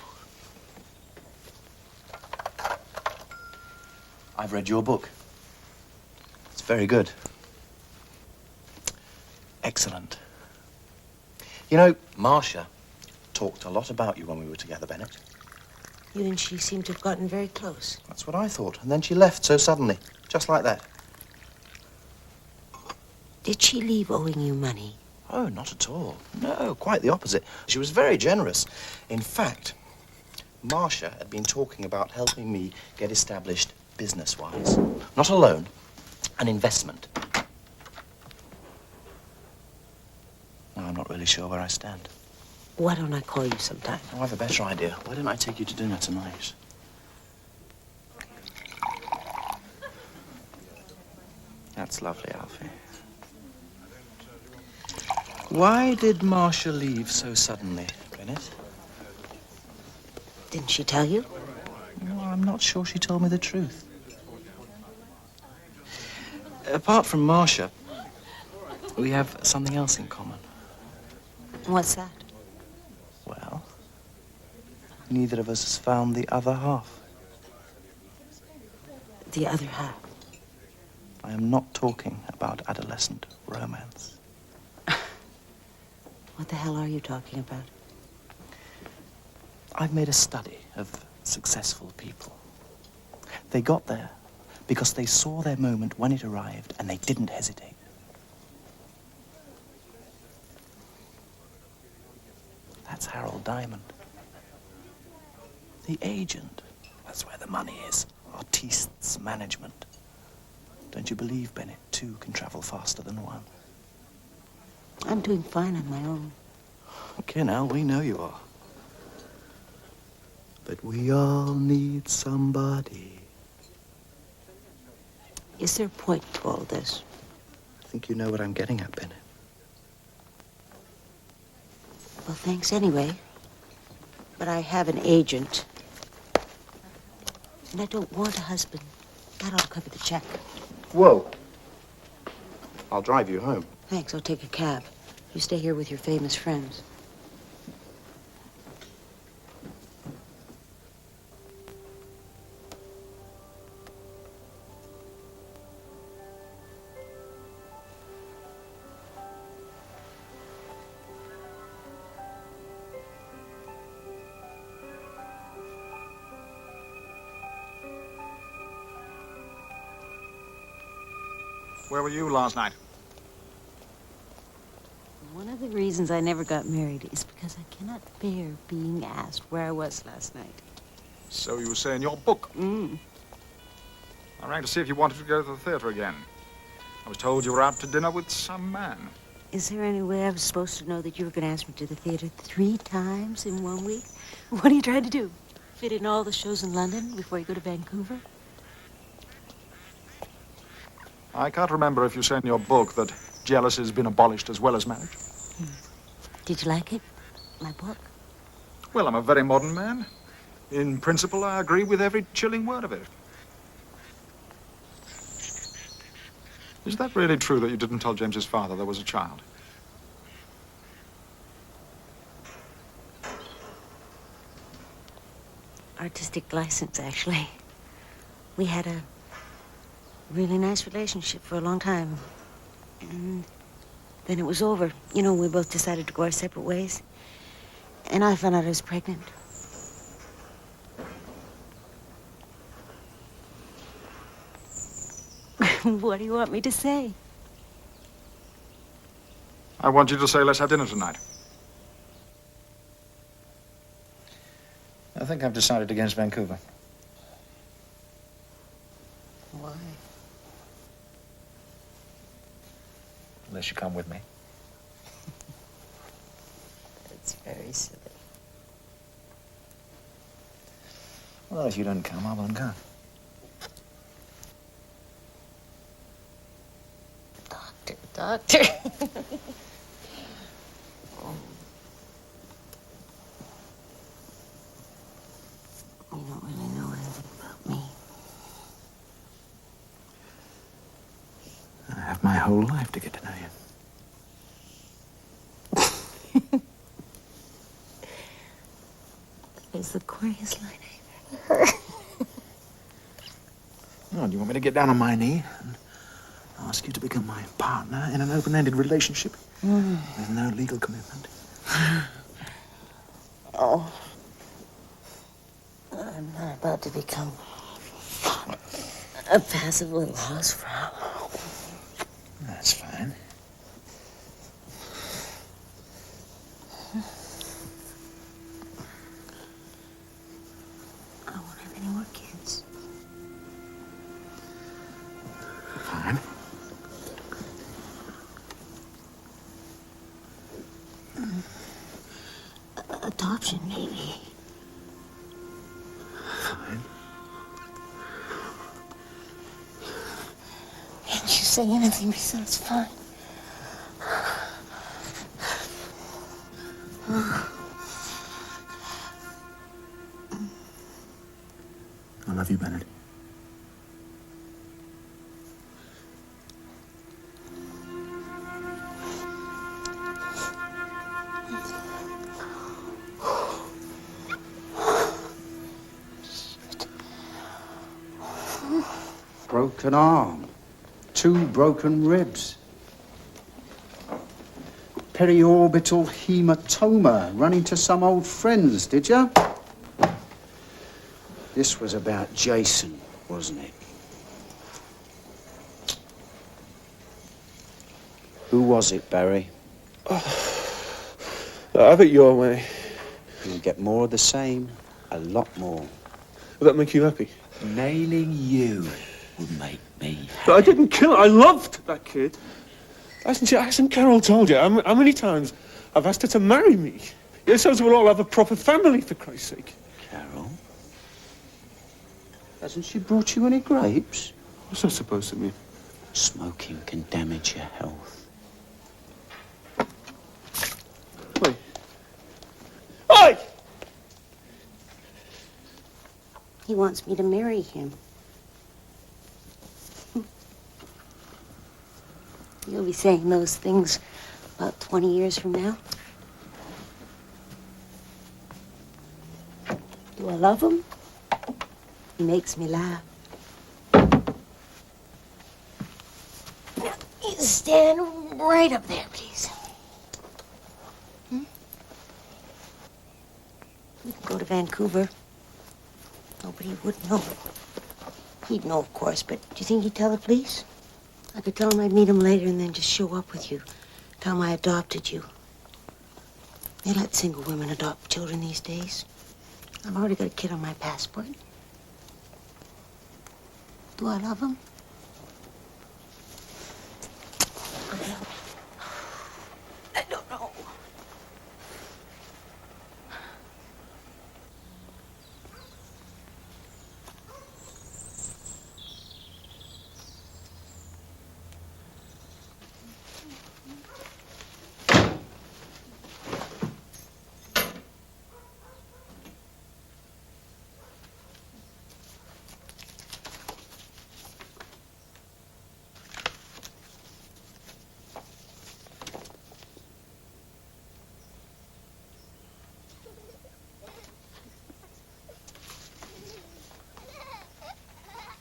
I've read your book. It's very good. Excellent. You know, Marcia talked a lot about you when we were together, Bennett. You and she seem to have gotten very close. That's what I thought. And then she left so suddenly, just like that. Did she leave owing you money? Oh, not at all. No, quite the opposite. She was very generous. In fact, Marcia had been talking about helping me get established business-wise. Not a loan, an investment. Now, I'm not really sure where I stand. Why don't I call you sometime? Oh, I have a better idea. Why don't I take you to dinner tonight? That's lovely, Alfie. Why did Marcia leave so suddenly, Bennett? Didn't she tell you? Well, I'm not sure she told me the truth. Apart from Marcia, we have something else in common. What's that? Well, neither of us has found the other half. The other half? I am not talking about adolescent romance. What the hell are you talking about? I've made a study of successful people. They got there because they saw their moment when it arrived and they didn't hesitate. That's Harold Diamond. The agent. That's where the money is. Artists' management. Don't you believe, Bennett, two can travel faster than one? I'm doing fine on my own. Okay, now, we know you are. But we all need somebody. Is there a point to all this? I think you know what I'm getting at, Bennett. Well, thanks anyway. But I have an agent. And I don't want a husband. That ought to cover the check. Whoa. I'll drive you home. Thanks, I'll take a cab. You stay here with your famous friends. Where were you last night? One of the reasons I never got married is because I cannot bear being asked where I was last night. So you say in your book. Mm. I rang to see if you wanted to go to the theater again. I was told you were out to dinner with some man. Is there any way I was supposed to know that you were going to ask me to the theater 3 times in 1 week? What are you trying to do? Fit in all the shows in London before you go to Vancouver? I can't remember if you say in your book that jealousy has been abolished as well as marriage. Did you like it? My book? Well, I'm a very modern man. In principle, I agree with every chilling word of it. Is that really true that you didn't tell James's father there was a child? Artistic license, actually. We had a really nice relationship for a long time. And then it was over. You know, we both decided to go our separate ways. And I found out I was pregnant. What do you want me to say? I want you to say, let's have dinner tonight. I think I've decided against Vancouver. Why? Unless you come with me. It's very silly. Well, if you don't come, I won't go. Doctor. You know, whole life to get to know you. It's the corniest line I've ever heard. Oh, do you want me to get down on my knee and ask you to become my partner in an open-ended relationship with no legal commitment? Oh. I'm not about to become a passive little housefrau. That's fine. I won't have any more kids. Fine. Adoption, maybe. Fine. Can't you say anything besides fine? I love you, Bennett. Broken arm, 2 broken ribs, periorbital hematoma. Run into some old friends, did you? This was about Jason, wasn't it? Who was it, Barry? Have it your way. You'll get more of the same, a lot more. Will that make you happy? Nailing you would make me happy. But I didn't kill her. I loved that kid. Hasn't Carol told you how many times I've asked her to marry me? Yeah, so we'll all have a proper family, for Christ's sake. Carol? Hasn't she brought you any grapes? What's that supposed to mean? Smoking can damage your health. Oi! Oi! He wants me to marry him. You'll be saying those things about 20 years from now. Do I love him? He makes me laugh. Now, you stand right up there, please. We can go to Vancouver. Nobody would know. He'd know, of course, but do you think he'd tell the police? I could tell him I'd meet him later and then just show up with you. Tell him I adopted you. They let single women adopt children these days. I've already got a kid on my passport. Do I love him? I don't know.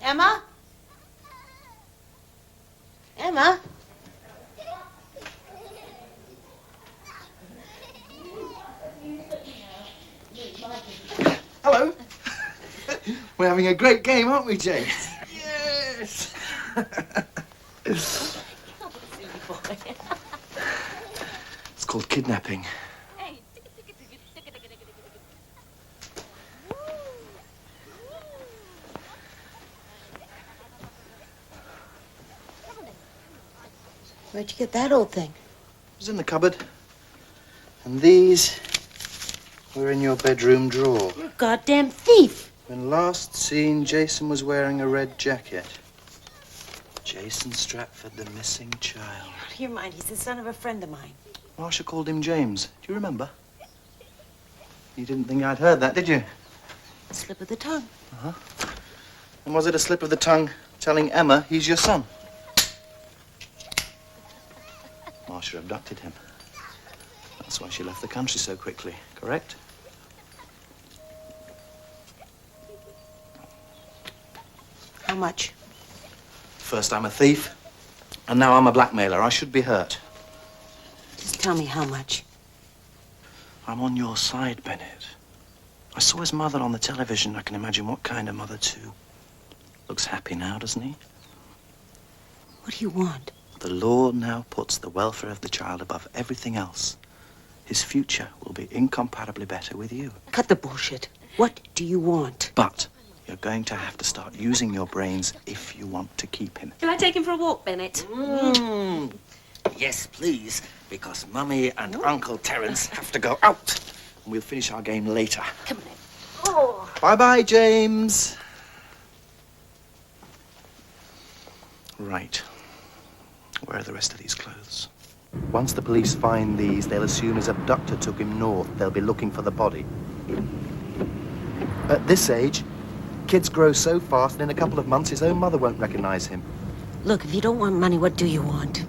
Emma? Emma? Hello. We're having a great game, aren't we, Jane? Yes. It's called kidnapping. Where'd you get that old thing? It was in the cupboard. And these were in your bedroom drawer. You goddamn thief! When last seen, Jason was wearing a red jacket. Jason Stratford, the missing child. Out of your mind, he's the son of a friend of mine. Marcia called him James. Do you remember? You didn't think I'd heard that, did you? A slip of the tongue. Uh-huh. And was it a slip of the tongue telling Emma he's your son? Marcia abducted him. That's why she left the country so quickly, correct? How much? First I'm a thief, and now I'm a blackmailer. I should be hurt. Just tell me how much. I'm on your side, Bennett. I saw his mother on the television. I can imagine what kind of mother, too. Looks happy now, doesn't he? What do you want? The law now puts the welfare of the child above everything else. His future will be incomparably better with you. Cut the bullshit. What do you want? But you're going to have to start using your brains if you want to keep him. Can I take him for a walk, Bennett? Yes, please, because Mummy and Uncle Terence have to go out. And we'll finish our game later. Come on then. Oh. Bye-bye, James. Right. Where are the rest of these clothes? Once the police find these, they'll assume his abductor took him north. They'll be looking for the body. At this age, kids grow so fast, and in a couple of months, his own mother won't recognize him. Look, if you don't want money, what do you want?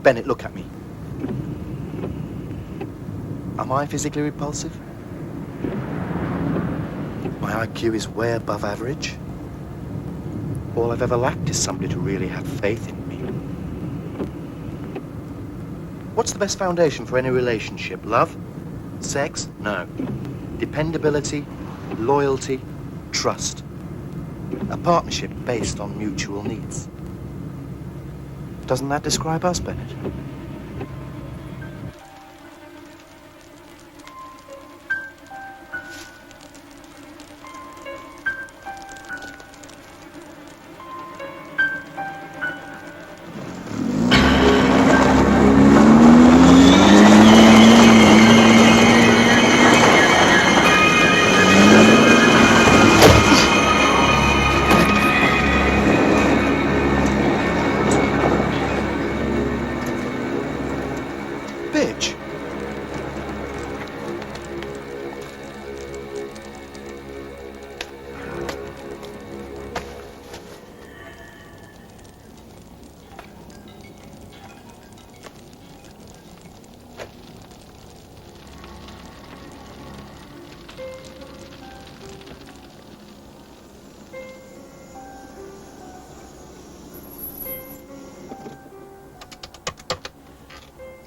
Bennett, look at me. Am I physically repulsive? My IQ is way above average. All I've ever lacked is somebody to really have faith in me. What's the best foundation for any relationship? Love? Sex? No. Dependability, loyalty, trust. A partnership based on mutual needs. Doesn't that describe us, Bennett? Bitch.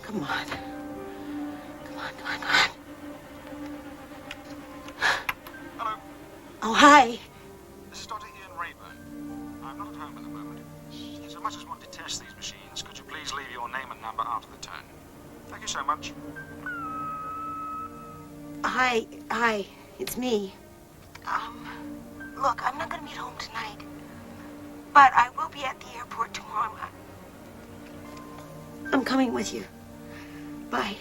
Come on. Come on. Hello. Oh, hi. This is Dr. Ian Rayburn. I'm not at home at the moment. So much as want to test these machines, could you please leave your name and number after the tone? Thank you so much. Hi. It's me. Look, I'm not gonna be home tonight. But I will be at the airport tomorrow. I'm coming with you. Bye.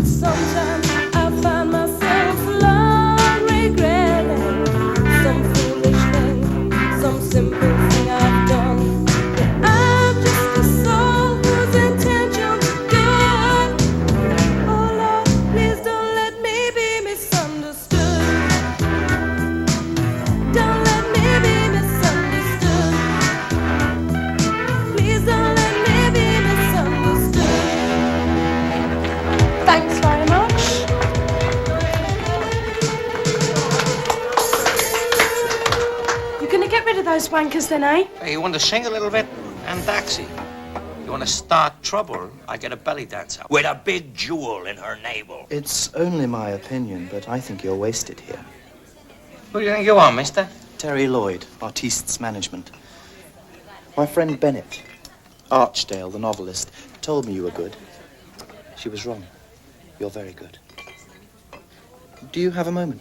Sometimes I find myself long regretting some foolish thing, some simple thing I've done. I'm just a soul whose intentions good. Oh Lord, please don't let me be misunderstood. Don't let me be misunderstood. Please don't let me be misunderstood. Thanks very much. You're gonna get rid of those wankers then, eh? Hey, you want to sing a little bit and taxi? You want to start trouble? I get a belly dancer with a big jewel in her navel. It's only my opinion, but I think you're wasted here. Who do you think you are, mister? Terry Lloyd, Artistes Management. My friend Bennett, Archdale, the novelist, told me you were good. She was wrong. You're very good. Do you have a moment?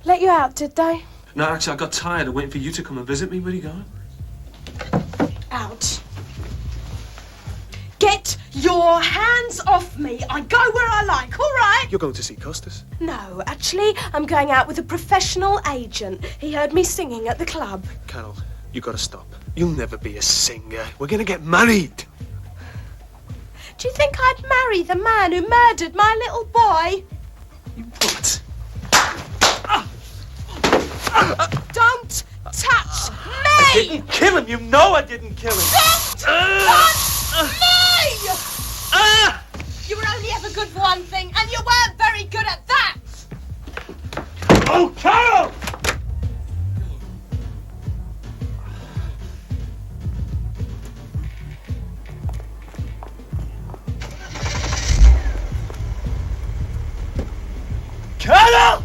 Let you out, did they? No, actually, I got tired of waiting for you to come and visit me. Where are you going? Out. Get your hands off me. I go where I like, all right? You're going to see Custis. No, actually, I'm going out with a professional agent. He heard me singing at the club. Carol, you gotta stop. You'll never be a singer. We're gonna get married. Do you think I'd marry the man who murdered my little boy? What? Don't touch me! I didn't kill him. You know I didn't kill him. Don't touch me! You were only ever good for one thing, and you weren't very good at that! Oh, Carol! Carol!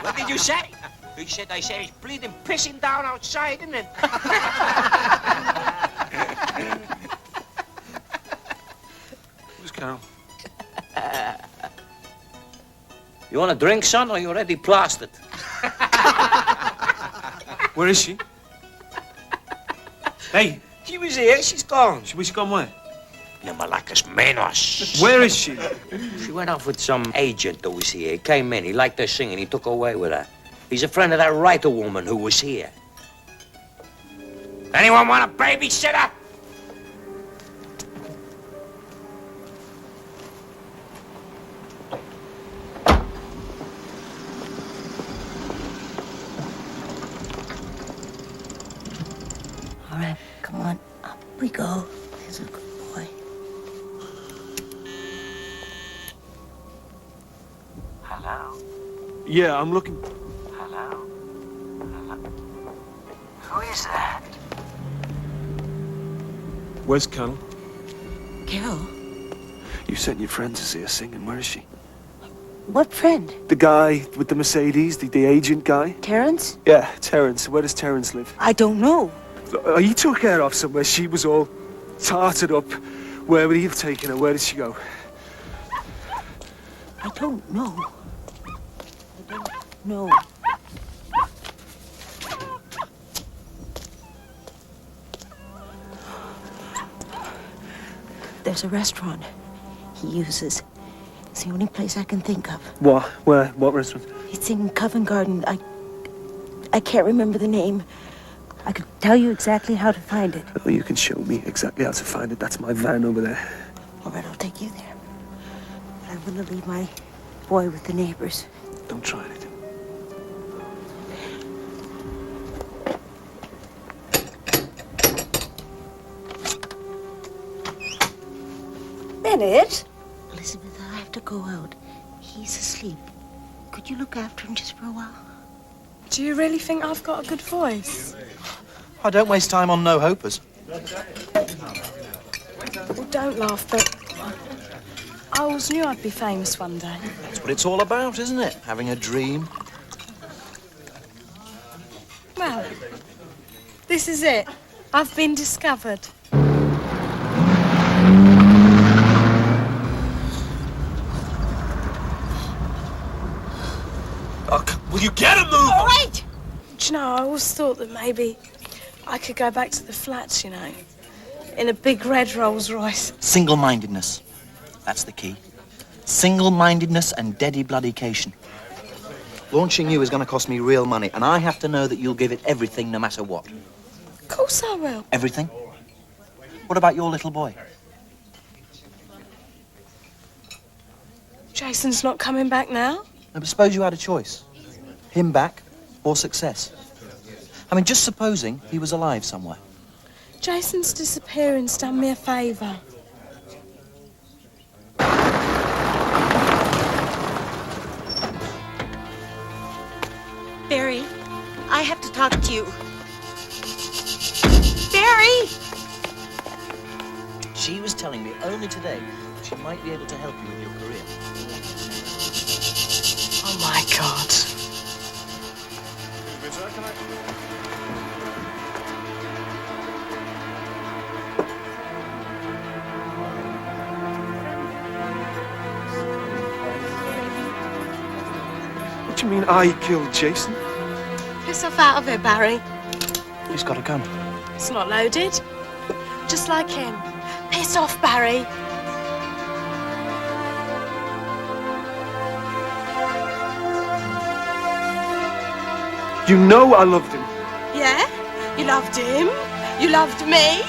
What did you say? He said I said he's bleeding, pissing down outside, isn't it? Who's Carol? You want a drink, son, or you already plastered? Where is she? Hey. She was here, she's gone. She's gone where? The Malakas Menos. Where is she? She went off with some agent who was here. He came in, he liked her singing, he took her away with her. He's a friend of that writer woman who was here. Anyone want a babysitter? All right, come on. Up we go. There's a good boy. Hello? Yeah, I'm looking. Hello? Hello? Who is that? Where's Carol? Carol? You sent your friend to see her singing. Where is she? What friend? The guy with the Mercedes, the agent guy? Terrence? Yeah, Terrence. Where does Terrence live? I don't know. You took her off somewhere. She was all tarted up. Where would he have taken her? Where did she go? I don't know. I don't know. There's a restaurant he uses. It's the only place I can think of. What? Where? What restaurant? It's in Covent Garden. I can't remember the name. I could tell you exactly how to find it. Oh, you can show me exactly how to find it. That's my van over there. All right, I'll take you there. But I'm gonna leave my boy with the neighbors. Don't try anything. Bennett? Elizabeth, I have to go out. He's asleep. Could you look after him just for a while? Do you really think I've got a good voice? I don't waste time on no-hopers. Well, don't laugh, but I always knew I'd be famous one day. That's what it's all about, isn't it? Having a dream. Well, this is it. I've been discovered. Oh, will you get a move on? All right! Do you know, I always thought that maybe I could go back to the flats, you know, in a big red Rolls Royce. Single-mindedness. That's the key. Single-mindedness and deady bloody-cation. Launching you is going to cost me real money, and I have to know that you'll give it everything no matter what. Of course I will. Everything? What about your little boy? Jason's not coming back now? Now, but suppose you had a choice. Him back or success. I mean, just supposing he was alive somewhere. Jason's disappearing's done me a favour. talk to you. Barry! She was telling me only today that she might be able to help you with your career. Oh, my God. What do you mean I killed Jason? Get yourself out of here, Barry. He's got a gun. It's not loaded. Just like him. Piss off, Barry. You know I loved him. Yeah? You loved him? You loved me?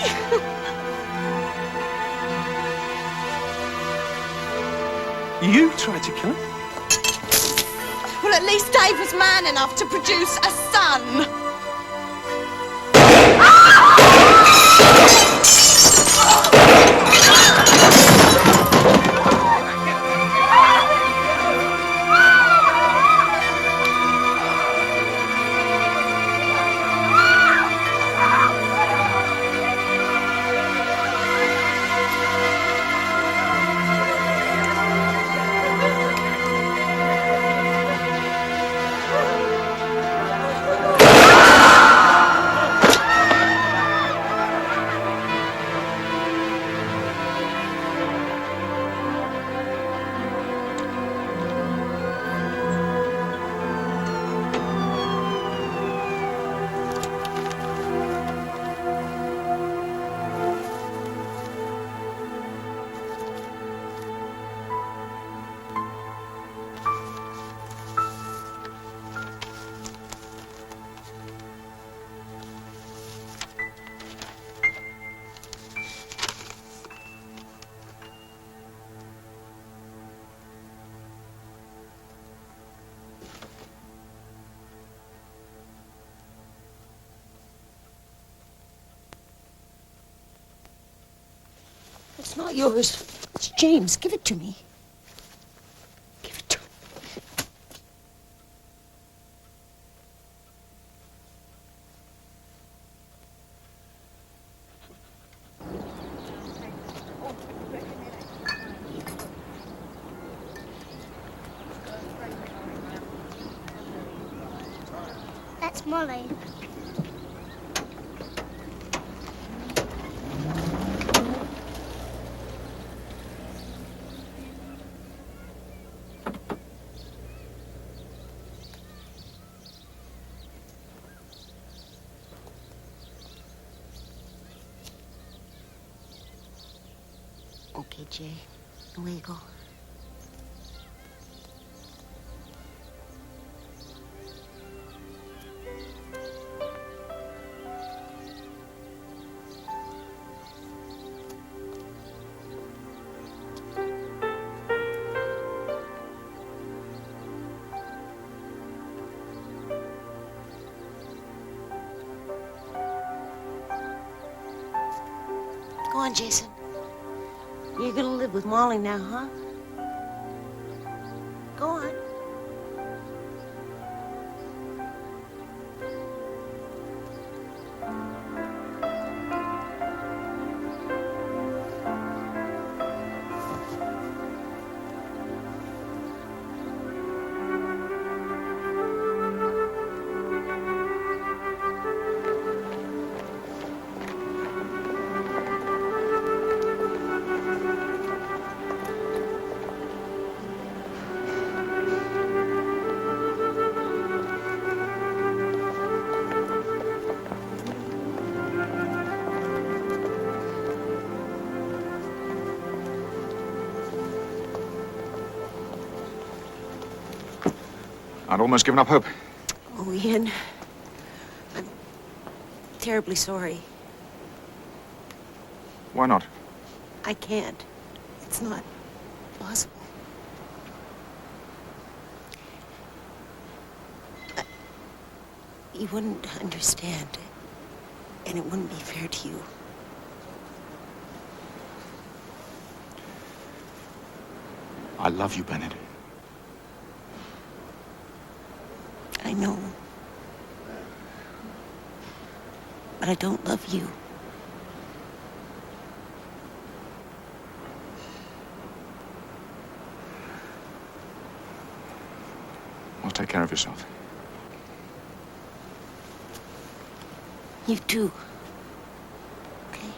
You tried to kill him? Well, at least Dave was man enough to produce a son. It's not yours. It's James. Give it to me. Give it to me. That's Molly. Okay, Jay. Away you go. Go on, Jason. You're gonna live with Molly now, huh? Go on. I'd almost given up hope. Oh, Ian. I'm terribly sorry. Why not? I can't. It's not possible. You wouldn't understand, and it wouldn't be fair to you. I love you, Bennett. I know. but I don't love you. Well, take care of yourself. You too. Okay?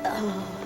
Oh.